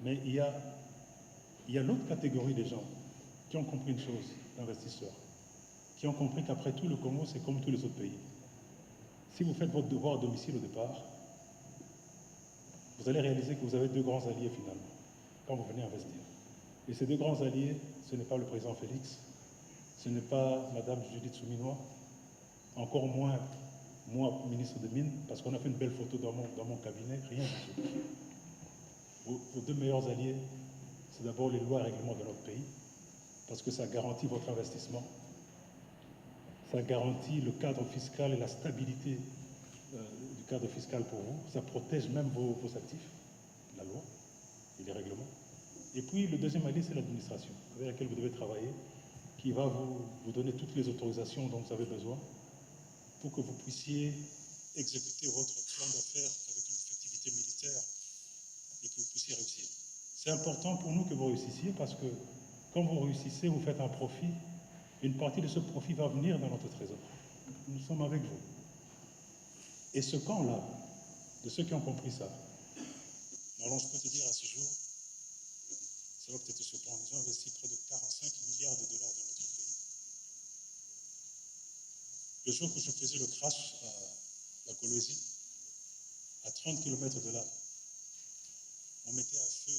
Mais il y a l'autre catégorie des gens qui ont compris une chose, d'investisseurs, qui ont compris qu'après tout, le Congo, c'est comme tous les autres pays. Si vous faites votre devoir à domicile au départ, vous allez réaliser que vous avez deux grands alliés finalement, quand vous venez investir. Et ces deux grands alliés, ce n'est pas le président Félix, ce n'est pas Madame Judith Souminois, encore moins moi, ministre des Mines, parce qu'on a fait une belle photo dans mon cabinet, rien du tout. Vos deux meilleurs alliés, c'est d'abord les lois et règlements de notre pays, parce que ça garantit votre investissement, ça garantit le cadre fiscal et la stabilité du cadre fiscal pour vous, ça protège même vos actifs, la loi et les règlements. Et puis le deuxième allié, c'est l'administration, avec laquelle vous devez travailler, qui va vous donner toutes les autorisations dont vous avez besoin pour que vous puissiez exécuter votre plan d'affaires avec une effectivité militaire et que vous puissiez réussir. C'est important pour nous que vous réussissiez parce que quand vous réussissez, vous faites un profit. Une partie de ce profit va venir dans notre trésor. Nous sommes avec vous. Et ce camp-là, de ceux qui ont compris ça, alors je peux te dire à ce jour, ça va peut-être te surprendre, ils ont investi près de 45 milliards de dollars dans notre pays. Le jour que je faisais le crash à la Colosie, à 30 km de là, on mettait à feu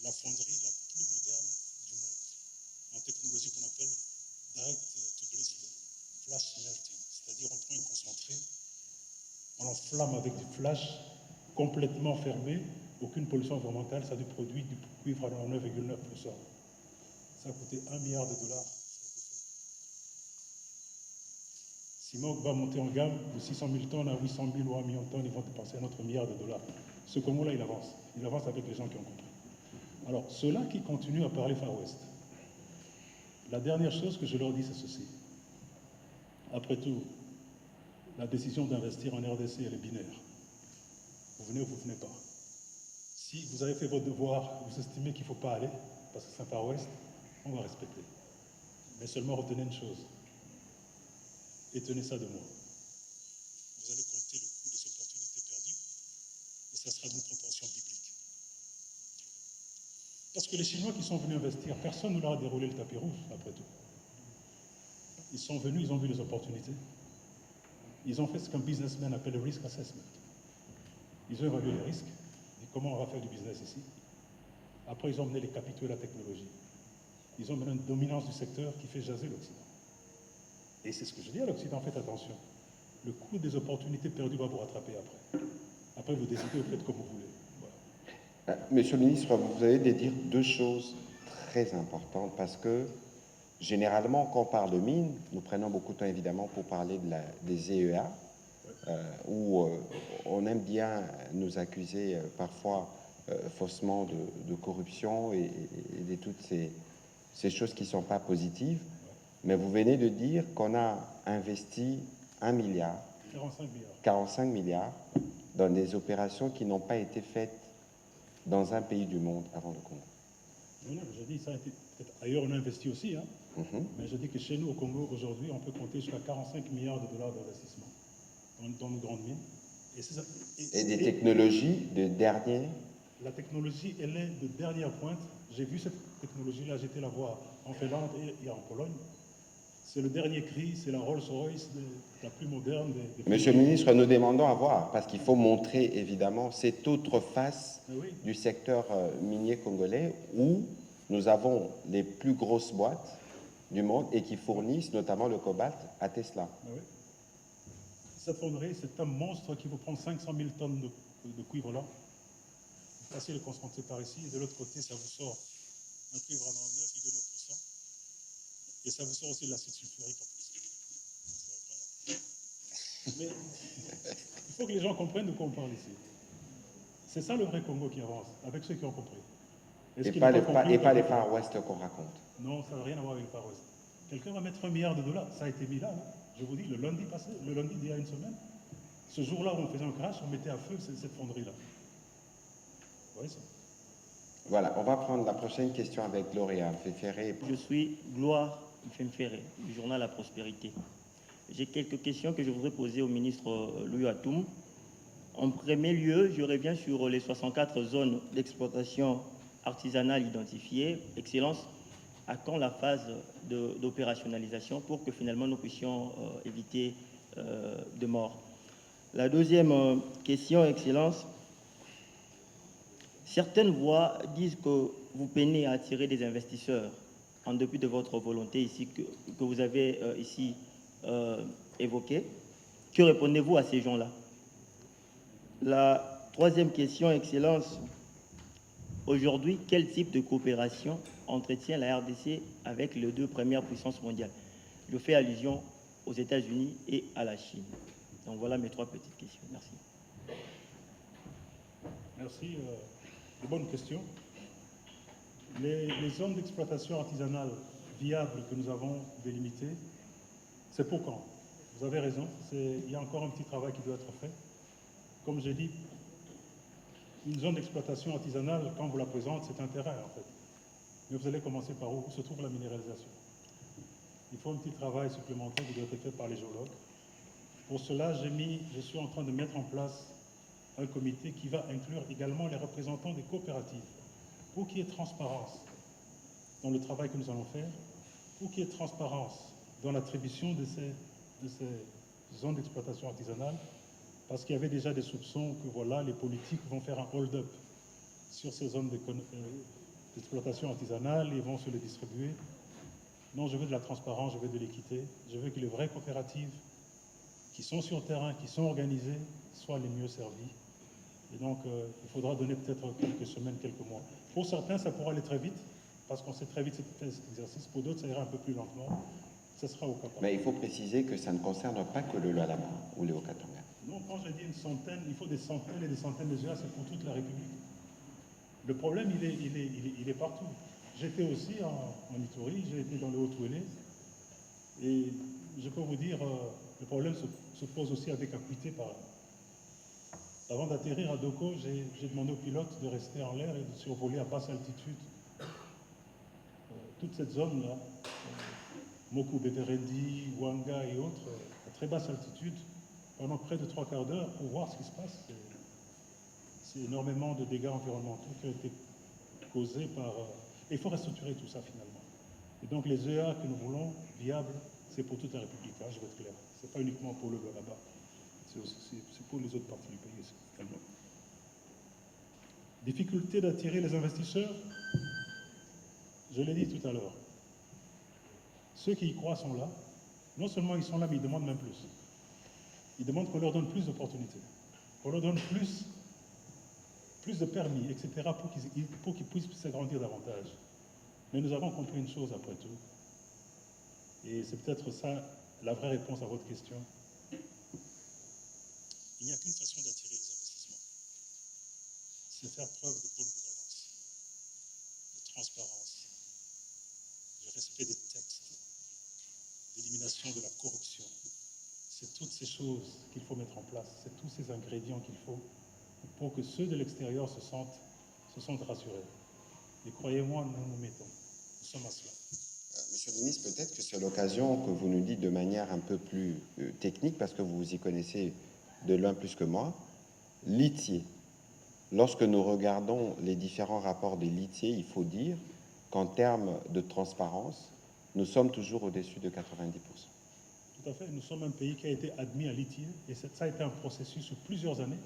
la fonderie la plus moderne du monde, en technologie qu'on appelle direct to blister, flash melting, c'est-à-dire on prend un concentré, on l'enflamme avec du flash complètement fermé, aucune pollution environnementale, ça a du produit du cuivre à 99,9%. Ça a coûté $1 milliard. Simon va monter en gamme de 600 000 tonnes à 800 000 ou 1 million de tonnes, ils vont dépenser un autre $1 milliard. Ce Congo-là, il avance. Il avance avec les gens qui ont compris. Alors, ceux-là qui continuent à parler Far West, la dernière chose que je leur dis, c'est ceci. Après tout, la décision d'investir en RDC, elle est binaire. Vous venez ou vous ne venez pas. Si vous avez fait votre devoir, vous estimez qu'il ne faut pas aller, parce que c'est un Far West, on va respecter. Mais seulement retenez une chose. Et tenez ça de moi. Vous allez compter le coût des opportunités perdues, et ça sera d'une proportion biblique. Parce que les Chinois qui sont venus investir, personne ne leur a déroulé le tapis rouge, après tout. Ils sont venus, ils ont vu les opportunités. Ils ont fait ce qu'un businessman appelle le risk assessment. Ils ont évalué les risques, dit comment on va faire du business ici. Après, ils ont mené les capitaux et la technologie. Ils ont mené une dominance du secteur qui fait jaser l'Occident. Et c'est ce que je dis à l'Occident, faites attention. Le coût des opportunités perdues va vous rattraper après. Après, vous décidez, vous faites comme vous voulez. Voilà. Monsieur le ministre, vous avez de dire deux choses très importantes parce que généralement, quand on parle de mines, nous prenons beaucoup de temps évidemment pour parler des EEA, où on aime bien nous accuser parfois faussement de corruption et de toutes ces choses qui ne sont pas positives. Mais vous venez de dire qu'on a investi 1 milliard, 45 milliards dans des opérations qui n'ont pas été faites dans un pays du monde avant le Congo. Non, je dis ça a été peut-être ailleurs on a investi aussi, hein. Mais je dis que chez nous au Congo aujourd'hui on peut compter jusqu'à 45 milliards de dollars d'investissement dans nos grandes mines. Et des technologies de dernier. La technologie elle est de dernière pointe. J'ai vu cette technologie-là, j'étais la voir en Finlande et en Pologne. C'est le dernier cri, c'est la Rolls-Royce la plus moderne des Monsieur le ministre, nous demandons à voir, parce qu'il faut montrer évidemment cette autre face Oui. du secteur minier congolais où nous avons les plus grosses boîtes du monde et qui fournissent notamment le cobalt à Tesla. Ah oui. Cette fonderie, c'est un monstre qui vous prend 500 000 tonnes de cuivre là. Vous passez le concentrer par ici, et de l'autre côté, ça vous sort un cuivre à 9,9%. Et ça vous sort aussi de l'acide sulfurique en plus. C'est incroyable. Mais il faut que les gens comprennent de quoi on parle ici. C'est ça le vrai Congo qui avance, avec ceux qui ont compris. Et pas les Far West qu'on raconte. Non, ça n'a rien à voir avec le Far West. Quelqu'un va mettre $1 milliard, ça a été mis là, je vous dis, le lundi passé, le lundi d'il y a une semaine. Ce jour-là où on faisait un crash, on mettait à feu cette fonderie-là. Vous voyez ça? Voilà, on va prendre la prochaine question avec Gloria Ferré. Je suis Gloire Ferré, du journal La Prospérité. J'ai quelques questions que je voudrais poser au ministre Louis Atoum. En premier lieu, je reviens sur les 64 zones d'exploitation artisanale identifiées. Excellence, à quand la phase d'opérationnalisation pour que finalement nous puissions éviter de morts? La deuxième question, Excellence, certaines voix disent que vous peinez à attirer des investisseurs en dépit de votre volonté ici que vous avez ici évoquée. Que répondez-vous à ces gens-là? La troisième question, Excellence, aujourd'hui, quel type de coopération entretient la RDC avec les deux premières puissances mondiales? Je fais allusion aux États-Unis et à la Chine. Donc voilà mes trois petites questions. Merci. Merci. De bonnes questions. Les zones d'exploitation artisanale viables que nous avons délimitées, c'est pour quand? Vous avez raison, il y a encore un petit travail qui doit être fait. Comme j'ai dit, une zone d'exploitation artisanale, quand vous la présentez, c'est un terrain en fait. Mais vous allez commencer par où se trouve la minéralisation. Il faut un petit travail supplémentaire qui doit être fait par les géologues. Pour cela, je suis en train de mettre en place un comité qui va inclure également les représentants des coopératives pour qu'il y ait transparence dans le travail que nous allons faire, pour qu'il y ait transparence dans l'attribution de ces zones d'exploitation artisanale, parce qu'il y avait déjà des soupçons que voilà, les politiques vont faire un hold-up sur ces zones d'exploitation artisanale et vont se les distribuer. Non, je veux de la transparence, je veux de l'équité, je veux que les vraies coopératives qui sont sur le terrain, qui sont organisées, soient les mieux servies. Et donc, il faudra donner peut-être quelques semaines, quelques mois. Pour certains, ça pourra aller très vite, parce qu'on sait très vite faire cet exercice. Pour d'autres, ça ira un peu plus lentement. Ce sera au cas par cas. Mais il faut préciser que ça ne concerne pas que le Lualaba ou le Haut-Katanga. Non, quand j'ai dit une centaine, il faut des centaines et des centaines de GA, c'est pour toute la République. Le problème, il est partout. J'étais aussi en Ituri, j'ai été dans le Haut-Touélé, et je peux vous dire, le problème se pose aussi avec acuité par là. Avant d'atterrir à Doko, j'ai demandé au pilote de rester en l'air et de survoler à basse altitude toute cette zone-là, Moku Beterendi, Wanga et autres, à très basse altitude, pendant près de 3/4 d'heure pour voir ce qui se passe. C'est énormément de dégâts environnementaux qui ont été causés par... Et il faut restructurer tout ça finalement. Et donc les EA que nous voulons, viables, c'est pour toute la République, hein, je vais être clair. Ce n'est pas uniquement pour le là-bas. C'est pour les autres parties du pays également. Difficulté d'attirer les investisseurs, je l'ai dit tout à l'heure. Ceux qui y croient sont là. Non seulement ils sont là, mais ils demandent même plus. Ils demandent qu'on leur donne plus d'opportunités, qu'on leur donne plus de permis, etc., pour qu'ils puissent s'agrandir davantage. Mais nous avons compris une chose après tout, et c'est peut-être ça la vraie réponse à votre question. Il n'y a qu'une façon d'attirer les investissements. C'est faire preuve de bonne gouvernance, de transparence, de respect des textes, d'élimination de la corruption. C'est toutes ces choses qu'il faut mettre en place, c'est tous ces ingrédients qu'il faut pour que ceux de l'extérieur se sentent rassurés. Et croyez-moi, nous nous mettons. Nous sommes à cela. Monsieur le ministre, peut-être que c'est l'occasion que vous nous dites de manière un peu plus technique, parce que vous y connaissez de l'un plus que moi, litier. Lorsque nous regardons les différents rapports des litiers, il faut dire qu'en termes de transparence, nous sommes toujours au-dessus de 90%. Tout à fait. Nous sommes un pays qui a été admis à l'ITIE et ça a été un processus sur plusieurs années.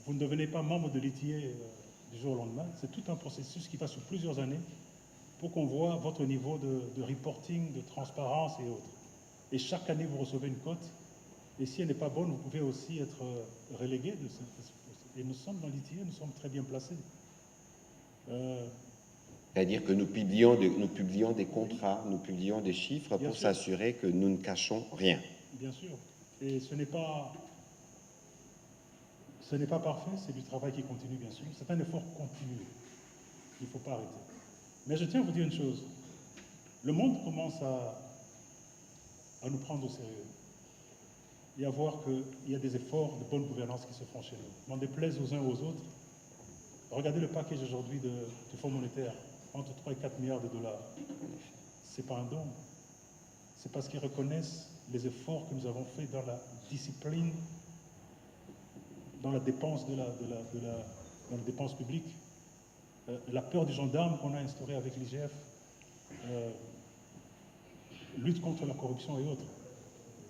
Vous ne devenez pas membre de l'ITIE du jour au lendemain. C'est tout un processus qui va sur plusieurs années pour qu'on voit votre niveau de reporting, de transparence et autres. Et chaque année, vous recevez une cote. Et si elle n'est pas bonne, vous pouvez aussi être relégué de ce poste. Et nous sommes dans l'ITIE, nous sommes très bien placés. C'est-à-dire que nous publions des contrats, nous publions des chiffres Bien pour sûr. s'assurer que nous ne cachons rien. Bien sûr. Et ce n'est pas parfait, c'est du travail qui continue, bien sûr. C'est un effort continu. Il ne faut pas arrêter. Mais je tiens à vous dire une chose. Le monde commence à nous prendre au sérieux et à voir qu'il y a des efforts de bonne gouvernance qui se font chez nous. N'en déplaise aux uns aux autres. Regardez le package aujourd'hui du Fonds monétaire, entre 3 et 4 milliards de dollars. Ce n'est pas un don. C'est parce qu'ils reconnaissent les efforts que nous avons faits dans la discipline, dans la dépense dans la dépense publique, la peur du gendarme qu'on a instaurée avec l'IGF, lutte contre la corruption et autres.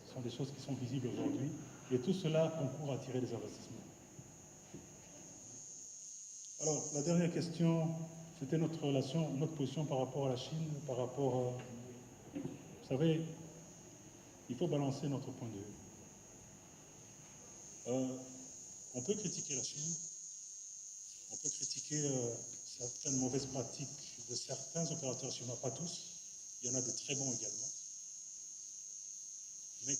Ce sont des choses qui sont visibles aujourd'hui. Et tout cela concourt à attirer des investissements. Alors, la dernière question, c'était notre relation, notre position par rapport à la Chine, par rapport... vous savez, il faut balancer notre point de vue. On peut critiquer la Chine, on peut critiquer certaines mauvaises pratiques de certains opérateurs chinois, pas tous. Il y en a de très bons également. Mais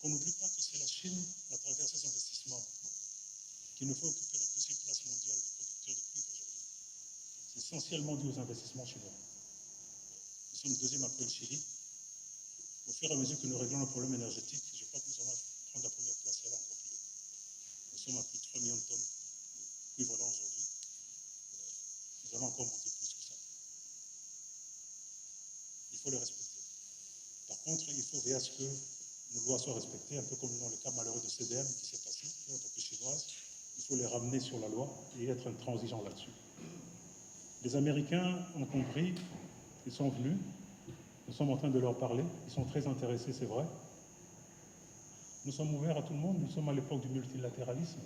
qu'on n'oublie pas que c'est la Chine, à travers ses investissements, qui nous fait occuper la deuxième place mondiale de producteurs de cuivre aujourd'hui. C'est essentiellement dû aux investissements chinois. Nous sommes deuxième après le Chili. Au fur et à mesure que nous réglons nos problèmes énergétiques, je crois que nous allons prendre la première place et aller encore plus haut. Nous sommes à plus de 3 millions de tonnes de cuivre là aujourd'hui. Nous allons encore monter plus que ça. Il faut le respecter. Par contre, il faut veiller à ce que nos lois soient respectées, un peu comme dans le cas malheureux de CDM qui s'est passé, l'entreprise chinoise. Il faut les ramener sur la loi et être intransigeant là-dessus. Les Américains ont compris, ils sont venus, nous sommes en train de leur parler, ils sont très intéressés, c'est vrai. Nous sommes ouverts à tout le monde, nous sommes à l'époque du multilatéralisme,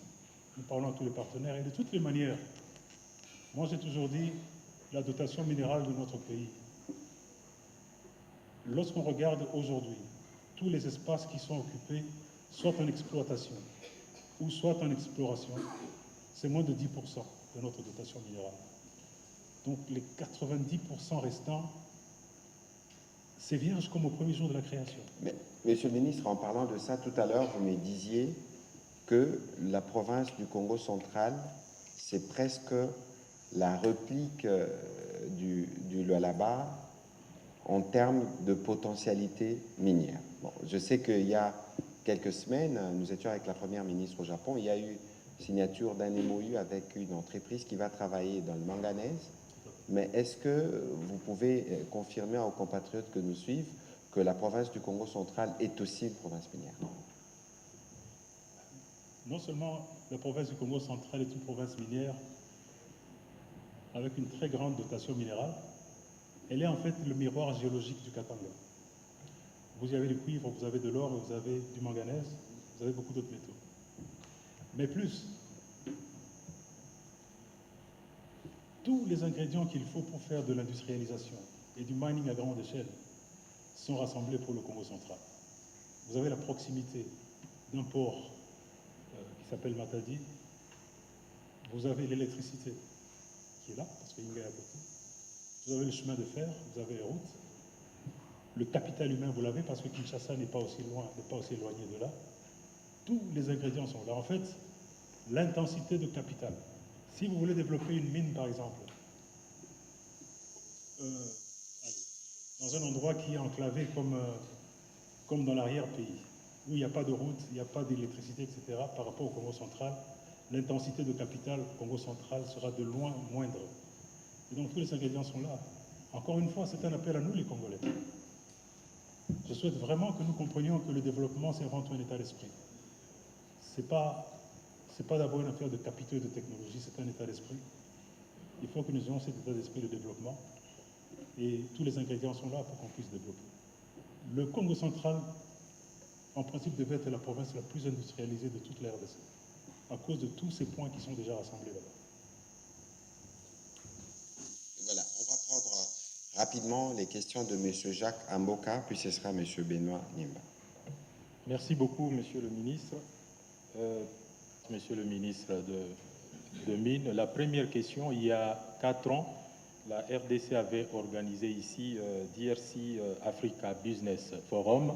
nous parlons à tous les partenaires et de toutes les manières. Moi j'ai toujours dit, la dotation minérale de notre pays, lorsqu'on regarde aujourd'hui tous les espaces qui sont occupés, soit en exploitation ou soit en exploration, c'est moins de 10% de notre dotation minérale. Donc les 90% restants, c'est vierge comme au premier jour de la création. Mais, Monsieur le ministre, en parlant de ça tout à l'heure, vous me disiez que la province du Congo central, c'est presque la réplique du Lualaba en termes de potentialité minière. Bon, je sais qu'il y a quelques semaines, nous étions avec la première ministre au Japon, il y a eu signature d'un MOU avec une entreprise qui va travailler dans le manganèse. Mais est-ce que vous pouvez confirmer aux compatriotes que nous suivent que la province du Congo central est aussi une province minière? Non seulement la province du Congo central est une province minière avec une très grande dotation minérale, elle est en fait le miroir géologique du Katanga. Vous y avez du cuivre, vous avez de l'or, vous avez du manganèse, vous avez beaucoup d'autres métaux. Mais plus, tous les ingrédients qu'il faut pour faire de l'industrialisation et du mining à grande échelle sont rassemblés pour le Congo central. Vous avez la proximité d'un port qui s'appelle Matadi. Vous avez l'électricité qui est là, parce qu'il y a à côté. Vous avez le chemin de fer, vous avez les routes. Le capital humain, vous l'avez, parce que Kinshasa n'est pas aussi loin, n'est pas aussi éloigné de là. Tous les ingrédients sont là. En fait, l'intensité de capital. Si vous voulez développer une mine, par exemple, dans un endroit qui est enclavé comme dans l'arrière-pays, où il n'y a pas de route, il n'y a pas d'électricité, etc., par rapport au Congo central, l'intensité de capital Congo central sera de loin moindre. Et donc tous les ingrédients sont là. Encore une fois, c'est un appel à nous, les Congolais. Je souhaite vraiment que nous comprenions que le développement, c'est avant tout un état d'esprit. C'est pas d'abord une affaire de capitaux et de technologie, c'est un état d'esprit. Il faut que nous ayons cet état d'esprit de développement. et tous les ingrédients sont là pour qu'on puisse développer. Le Congo central, en principe, devait être la province la plus industrialisée de toute la RDC, à cause de tous ces points qui sont déjà rassemblés là-bas. Voilà, on va prendre rapidement les questions de M. Jacques Amboka, puis ce sera M. Benoît Nimba. Merci beaucoup, Monsieur le ministre. Monsieur le ministre de Mines, la première question, il y a 4 ans, la RDC avait organisé ici DRC Africa Business Forum.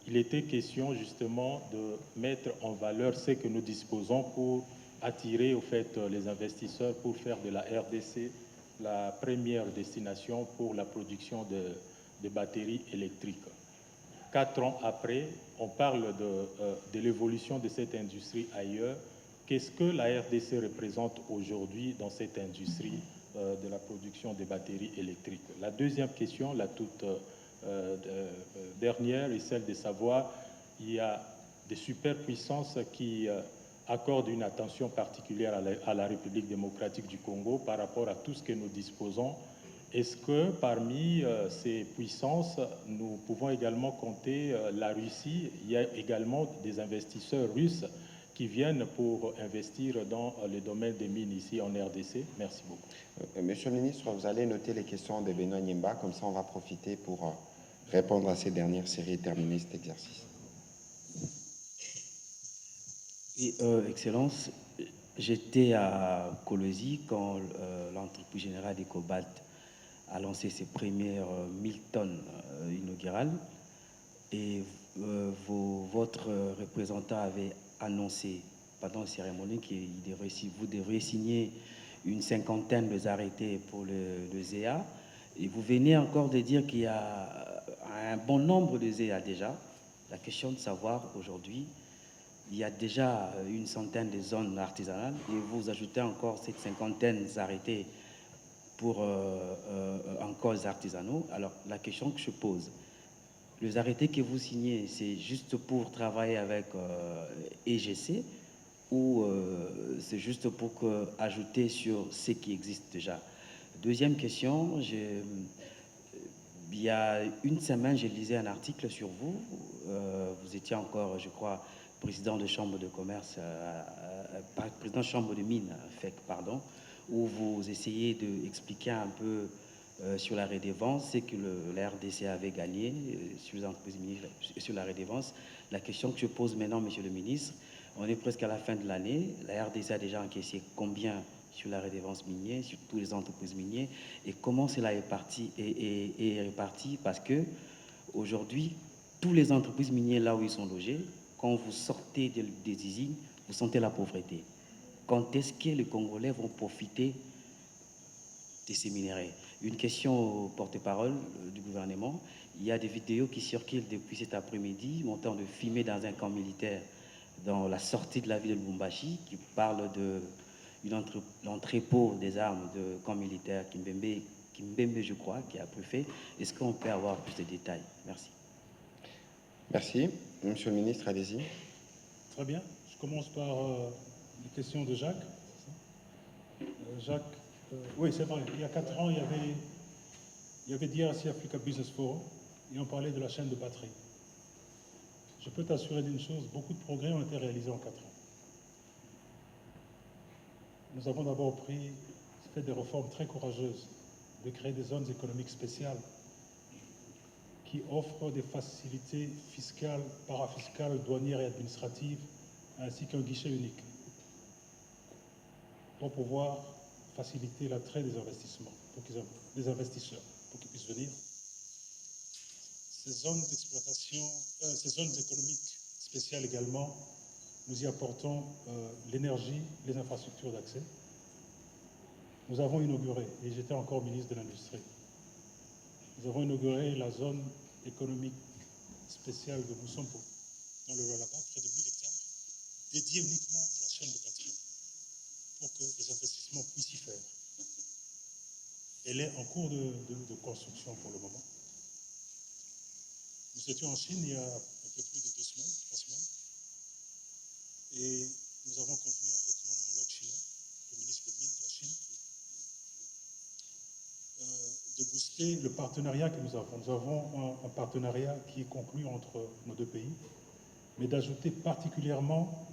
Il était question justement de mettre en valeur ce que nous disposons pour attirer au fait les investisseurs, pour faire de la RDC la première destination pour la production de batteries électriques. 4 ans après, on parle de l'évolution de cette industrie ailleurs. Qu'est-ce que la RDC représente aujourd'hui dans cette industrie de la production des batteries électriques? La deuxième question, la toute dernière, est celle de savoir, il y a des superpuissances qui accordent une attention particulière à la République démocratique du Congo par rapport à tout ce que nous disposons. Est-ce que parmi ces puissances, nous pouvons également compter la Russie? Il y a également des investisseurs russes qui viennent pour investir dans le domaine des mines ici en RDC. Merci beaucoup. Monsieur le ministre, vous allez noter les questions de Benoît Nimba, comme ça on va profiter pour répondre à ces dernières séries et terminer cet exercice. Et, Excellence, j'étais à Kolwezi quand l'entreprise générale des Cobalt a lancé ses premières 1000 tonnes inaugurales et votre représentant avait annoncé pendant la cérémonie que vous devriez signer une 50aine de arrêtés pour le ZEA, et vous venez encore de dire qu'il y a un bon nombre de ZEA déjà. La question de savoir aujourd'hui, il y a déjà une centaine de zones artisanales et vous ajoutez encore cette 50aine d'arrêtés pour encore les artisanaux. Alors, la question que je pose, les arrêtés que vous signez, c'est juste pour travailler avec EGC ou c'est juste pour ajouter sur ce qui existe déjà? Deuxième question, il y a une semaine, je lisais un article sur vous. Vous étiez encore, je crois, président de chambre de commerce, président de chambre de mines, pardon, où vous essayez d'expliquer un peu sur la redevance, c'est que la RDC avait gagné sur les entreprises minières, sur la redevance. La question que je pose maintenant, Monsieur le ministre, on est presque à la fin de l'année. La RDC a déjà encaissé combien sur la redevance minière, sur toutes les entreprises minières, et comment cela est réparti, parce que aujourd'hui, toutes les entreprises minières là où ils sont logés, quand vous sortez des usines, vous sentez la pauvreté. Quand est-ce que les Congolais vont profiter de ces minerais? Une question au porte-parole du gouvernement. Il y a des vidéos qui circulent depuis cet après-midi, montant de filmer dans un camp militaire dans la sortie de la ville de Lubumbashi, qui parle de l'entrepôt des armes de camp militaire Kimbembe, je crois, qui a pris fait. Est-ce qu'on peut avoir plus de détails? Merci. Merci. Monsieur le ministre, allez-y. Très bien. Je commence par les questions de Jacques. Jacques, oui, c'est vrai. Il y a 4 ans, il y avait DRC Africa Business Forum et on parlait de la chaîne de batterie. Je peux t'assurer d'une chose, beaucoup de progrès ont été réalisés en 4 ans. Nous avons d'abord fait des réformes très courageuses, de créer des zones économiques spéciales qui offrent des facilités fiscales, parafiscales, douanières et administratives, ainsi qu'un guichet unique pour pouvoir faciliter l'attrait des investissements, des investisseurs, pour qu'ils puissent venir. Ces zones d'exploitation, ces zones économiques spéciales également, nous y apportons l'énergie, les infrastructures d'accès. Nous avons inauguré, et j'étais encore ministre de l'Industrie, nous avons inauguré la zone économique spéciale de Moussompo, dans le Lualaba, près de 1000 hectares, dédiée uniquement à la chaîne de batterie, pour que les investissements puissent y faire. Elle est en cours de construction pour le moment. Nous étions en Chine il y a un peu plus de 2 semaines, 3 semaines, et nous avons convenu avec mon homologue chinois, le ministre des Mines de la Chine, de booster c'est le partenariat que nous avons. Nous avons un partenariat qui est conclu entre nos deux pays, mais d'ajouter particulièrement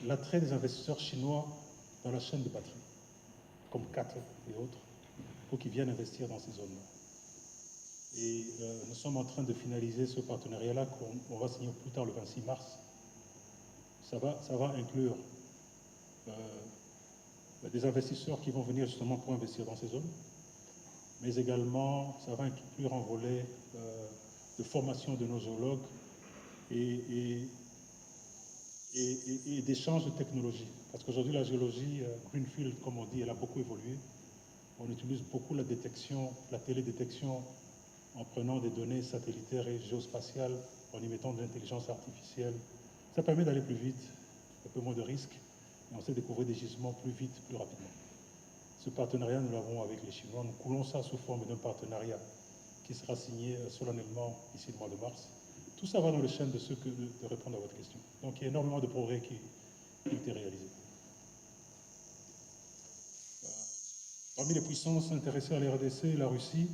l'attrait des investisseurs chinois dans la chaîne de batterie, comme CATL et autres, pour qu'ils viennent investir dans ces zones-là. Et nous sommes en train de finaliser ce partenariat-là qu'on va signer plus tard le 26 mars. Ça va inclure des investisseurs qui vont venir justement pour investir dans ces zones, mais également ça va inclure un volet de formation de nos zoologues et d'échange de technologies. Parce qu'aujourd'hui, la géologie Greenfield, comme on dit, elle a beaucoup évolué. On utilise beaucoup la détection, la télédétection, en prenant des données satellitaires et géospatiales, en y mettant de l'intelligence artificielle. Ça permet d'aller plus vite, un peu moins de risques, et on sait découvrir des gisements plus vite, plus rapidement. Ce partenariat, nous l'avons avec les Chinois. Nous coulons ça sous forme d'un partenariat qui sera signé solennellement ici le mois de mars. Tout ça va dans le chaîne de répondre à votre question. Donc il y a énormément de progrès qui ont été réalisés. Parmi les puissances intéressées à la RDC, la Russie,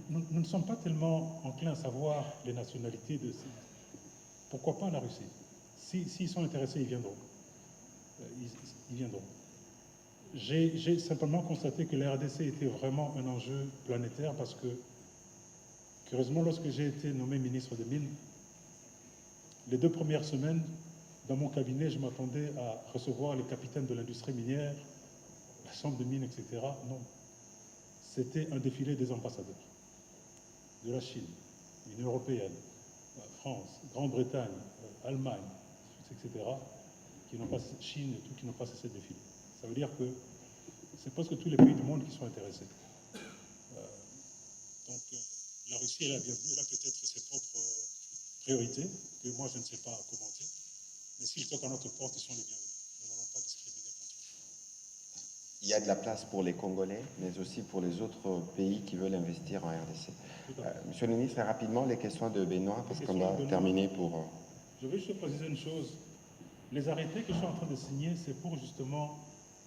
nous ne sommes pas tellement enclins à savoir les nationalités de ces... Pourquoi pas la Russie? S'ils sont intéressés, ils viendront. Ils viendront. J'ai simplement constaté que la RDC était vraiment un enjeu planétaire parce que, curieusement, lorsque j'ai été nommé ministre des Mines, les 2 premières semaines, dans mon cabinet, je m'attendais à recevoir les capitaines de l'industrie minière, la chambre de mines, etc. Non. C'était un défilé des ambassadeurs de la Chine, l'Union européenne, France, Grande-Bretagne, Allemagne, etc., qui n'ont pas, Chine et tout, qui n'ont pas cessé de défiler. Ça veut dire que c'est presque tous les pays du monde qui sont intéressés. Donc la Russie est la bienvenue, elle a peut-être ses propres priorités, que moi je ne sais pas commenter, mais s'ils toquent à notre porte, ils sont les bienvenus. Nous n'allons pas discriminer contre eux. Il y a de la place pour les Congolais, mais aussi pour les autres pays qui veulent investir en RDC. Monsieur le ministre, très rapidement, les questions de Benoît, parce qu'on doit terminer pour... Je veux juste préciser une chose. Les arrêtés que je suis en train de signer, c'est pour justement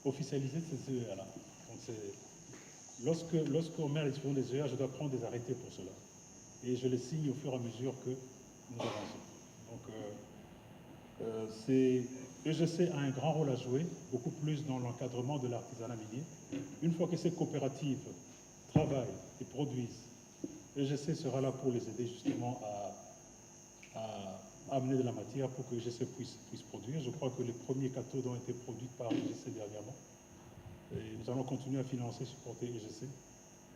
officialiser ces EEA-là. Lorsqu'on met à l'exposition des EEA, je dois prendre des arrêtés pour cela. Et je les signe au fur et à mesure que nous avançons. Donc, EGC a un grand rôle à jouer, beaucoup plus dans l'encadrement de l'artisanat minier. Une fois que ces coopératives travaillent et produisent, EGC sera là pour les aider justement à amener de la matière pour que EGC puisse produire. Je crois que les premiers cathodes ont été produits par EGC dernièrement. Et nous allons continuer à financer et supporter EGC.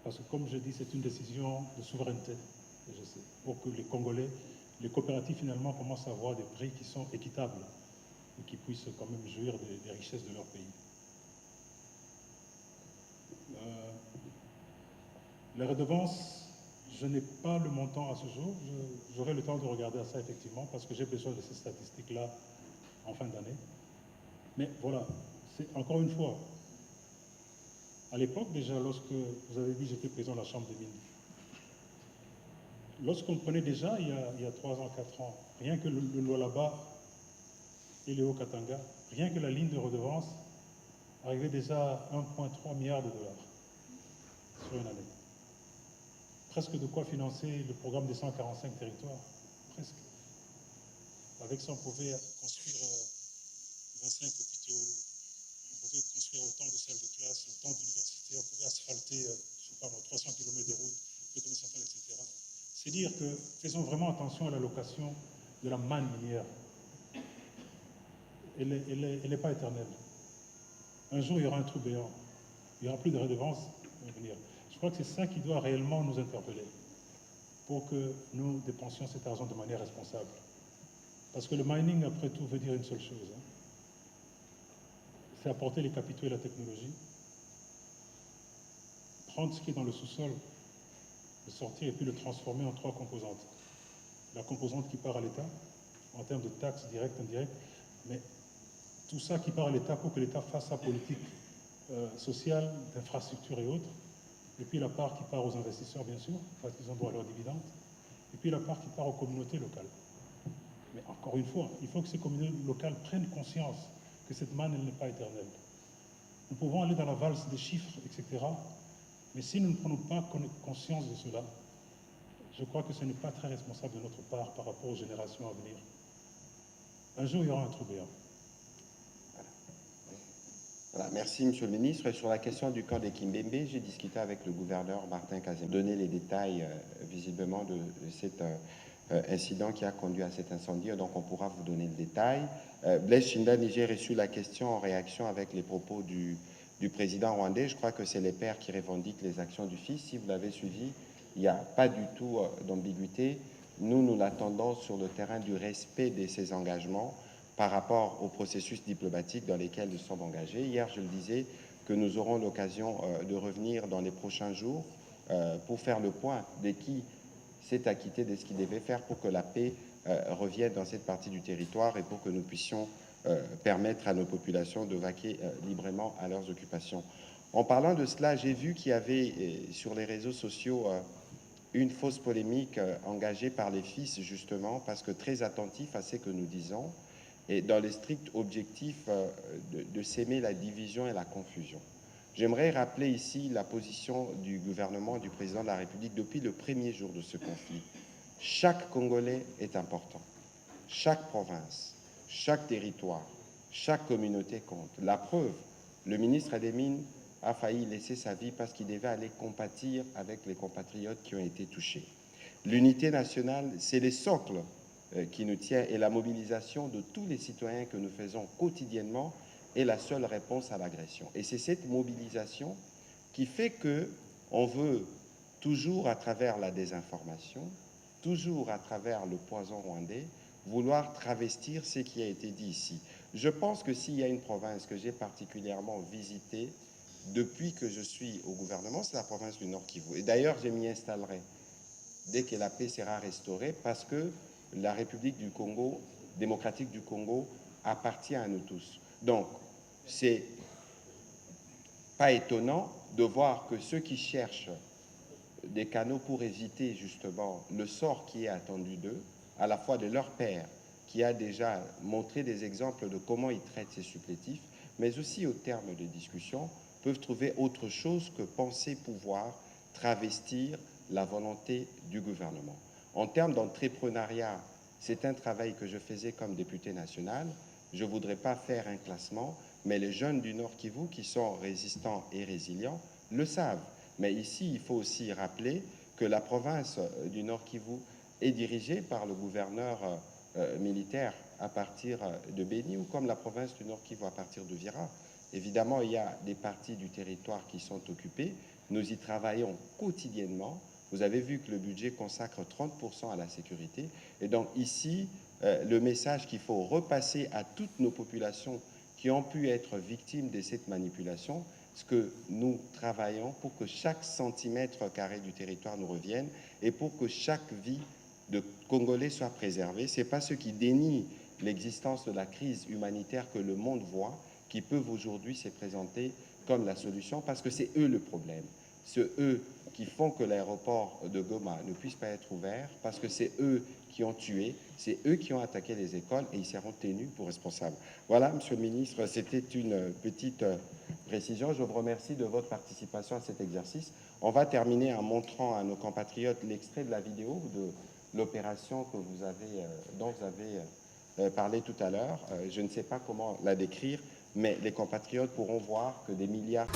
Parce que, comme je dis, c'est une décision de souveraineté, EGC, pour que les Congolais, les coopératives finalement commencent à avoir des prix qui sont équitables et qui puissent quand même jouir des richesses de leur pays. Les redevances, je n'ai pas le montant à ce jour. J'aurai le temps de regarder à ça effectivement parce que j'ai besoin de ces statistiques-là en fin d'année. Mais voilà, c'est encore une fois, à l'époque déjà, lorsque vous avez dit j'étais président de la Chambre des mines, lorsqu'on prenait déjà, il y a 3 ans, 4 ans, rien que le Lualaba et le Haut-Katanga, rien que la ligne de redevance arrivait déjà à 1,3 milliard de dollars sur une année. Presque de quoi financer le programme des 145 territoires, presque. Avec ça, on pouvait construire 25 hôpitaux, on pouvait construire autant de salles de classe, autant d'universités, on pouvait asphalter, je sais pas, 300 km de route, de centrales, etc. C'est dire que faisons vraiment attention à l'allocation de la manne minière. Elle n'est pas éternelle. Un jour, il y aura un trou béant. Il n'y aura plus de redevances à venir. Je crois que c'est ça qui doit réellement nous interpeller pour que nous dépensions cet argent de manière responsable. Parce que le mining, après tout, veut dire une seule chose. C'est apporter les capitaux et la technologie, prendre ce qui est dans le sous-sol, le sortir et puis le transformer en 3 composantes. La composante qui part à l'État, en termes de taxes directes, indirectes, mais tout ça qui part à l'État pour que l'État fasse sa politique sociale, d'infrastructure et autres. Et puis la part qui part aux investisseurs, bien sûr, parce qu'ils ont droit à leurs dividendes. Et puis la part qui part aux communautés locales. Mais encore une fois, il faut que ces communautés locales prennent conscience que cette manne, elle n'est pas éternelle. Nous pouvons aller dans la valse des chiffres, etc. Mais si nous ne prenons pas conscience de cela, je crois que ce n'est pas très responsable de notre part par rapport aux générations à venir. Un jour, il y aura un trou béant. Voilà, merci, Monsieur le ministre. Et sur la question du camp des Kimbembe, j'ai discuté avec le gouverneur Martin Kazem, donner les détails visiblement de cet incident qui a conduit à cet incendie. Donc, on pourra vous donner le détail. Blaise Shindani, j'ai reçu la question en réaction avec les propos du président rwandais. Je crois que c'est les pères qui revendiquent les actions du fils. Si vous l'avez suivi, il n'y a pas du tout d'ambiguïté. Nous l'attendons sur le terrain du respect de ses engagements par rapport au processus diplomatique dans lesquels nous sommes engagés. Hier, je le disais, que nous aurons l'occasion de revenir dans les prochains jours pour faire le point de qui s'est acquitté de ce qu'il devait faire pour que la paix revienne dans cette partie du territoire et pour que nous puissions permettre à nos populations de vaquer librement à leurs occupations. En parlant de cela, j'ai vu qu'il y avait sur les réseaux sociaux une fausse polémique engagée par les fils, justement, parce que très attentifs à ce que nous disons, et dans le strict objectif de s'aimer la division et la confusion. J'aimerais rappeler ici la position du gouvernement, du président de la République depuis le premier jour de ce conflit. Chaque Congolais est important. Chaque province, chaque territoire, chaque communauté compte. La preuve, le ministre des Mines a failli laisser sa vie parce qu'il devait aller compatir avec les compatriotes qui ont été touchés. L'unité nationale, c'est le socle qui nous tient et la mobilisation de tous les citoyens que nous faisons quotidiennement est la seule réponse à l'agression. Et c'est cette mobilisation qui fait qu'on veut toujours à travers la désinformation, toujours à travers le poison rwandais, vouloir travestir ce qui a été dit ici. Je pense que s'il y a une province que j'ai particulièrement visitée depuis que je suis au gouvernement, c'est la province du Nord Kivu. Et d'ailleurs, je m'y installerai dès que la paix sera restaurée parce que la République du Congo, démocratique du Congo, appartient à nous tous. Donc, c'est pas étonnant de voir que ceux qui cherchent des canaux pour éviter justement le sort qui est attendu d'eux, à la fois de leur père, qui a déjà montré des exemples de comment il traite ses supplétifs, mais aussi au terme de discussions, peuvent trouver autre chose que penser pouvoir travestir la volonté du gouvernement. En termes d'entrepreneuriat, c'est un travail que je faisais comme député national. Je ne voudrais pas faire un classement, mais les jeunes du Nord Kivu qui sont résistants et résilients le savent. Mais ici, il faut aussi rappeler que la province du Nord Kivu est dirigée par le gouverneur militaire à partir de Béni ou comme la province du Nord Kivu à partir de Vira. Évidemment, il y a des parties du territoire qui sont occupées. Nous y travaillons quotidiennement. Vous avez vu que le budget consacre 30% à la sécurité. Et donc ici, le message qu'il faut repasser à toutes nos populations qui ont pu être victimes de cette manipulation, c'est que nous travaillons pour que chaque centimètre carré du territoire nous revienne et pour que chaque vie de Congolais soit préservée. Ce n'est pas ceux qui dénient l'existence de la crise humanitaire que le monde voit qui peuvent aujourd'hui se présenter comme la solution parce que c'est eux le problème. C'est eux qui font que l'aéroport de Goma ne puisse pas être ouvert parce que c'est eux qui ont tué, c'est eux qui ont attaqué les écoles et ils seront tenus pour responsables. Voilà, Monsieur le Ministre, c'était une petite précision. Je vous remercie de votre participation à cet exercice. On va terminer en montrant à nos compatriotes l'extrait de la vidéo de l'opération que vous avez, dont vous avez parlé tout à l'heure. Je ne sais pas comment la décrire, mais les compatriotes pourront voir que des milliards...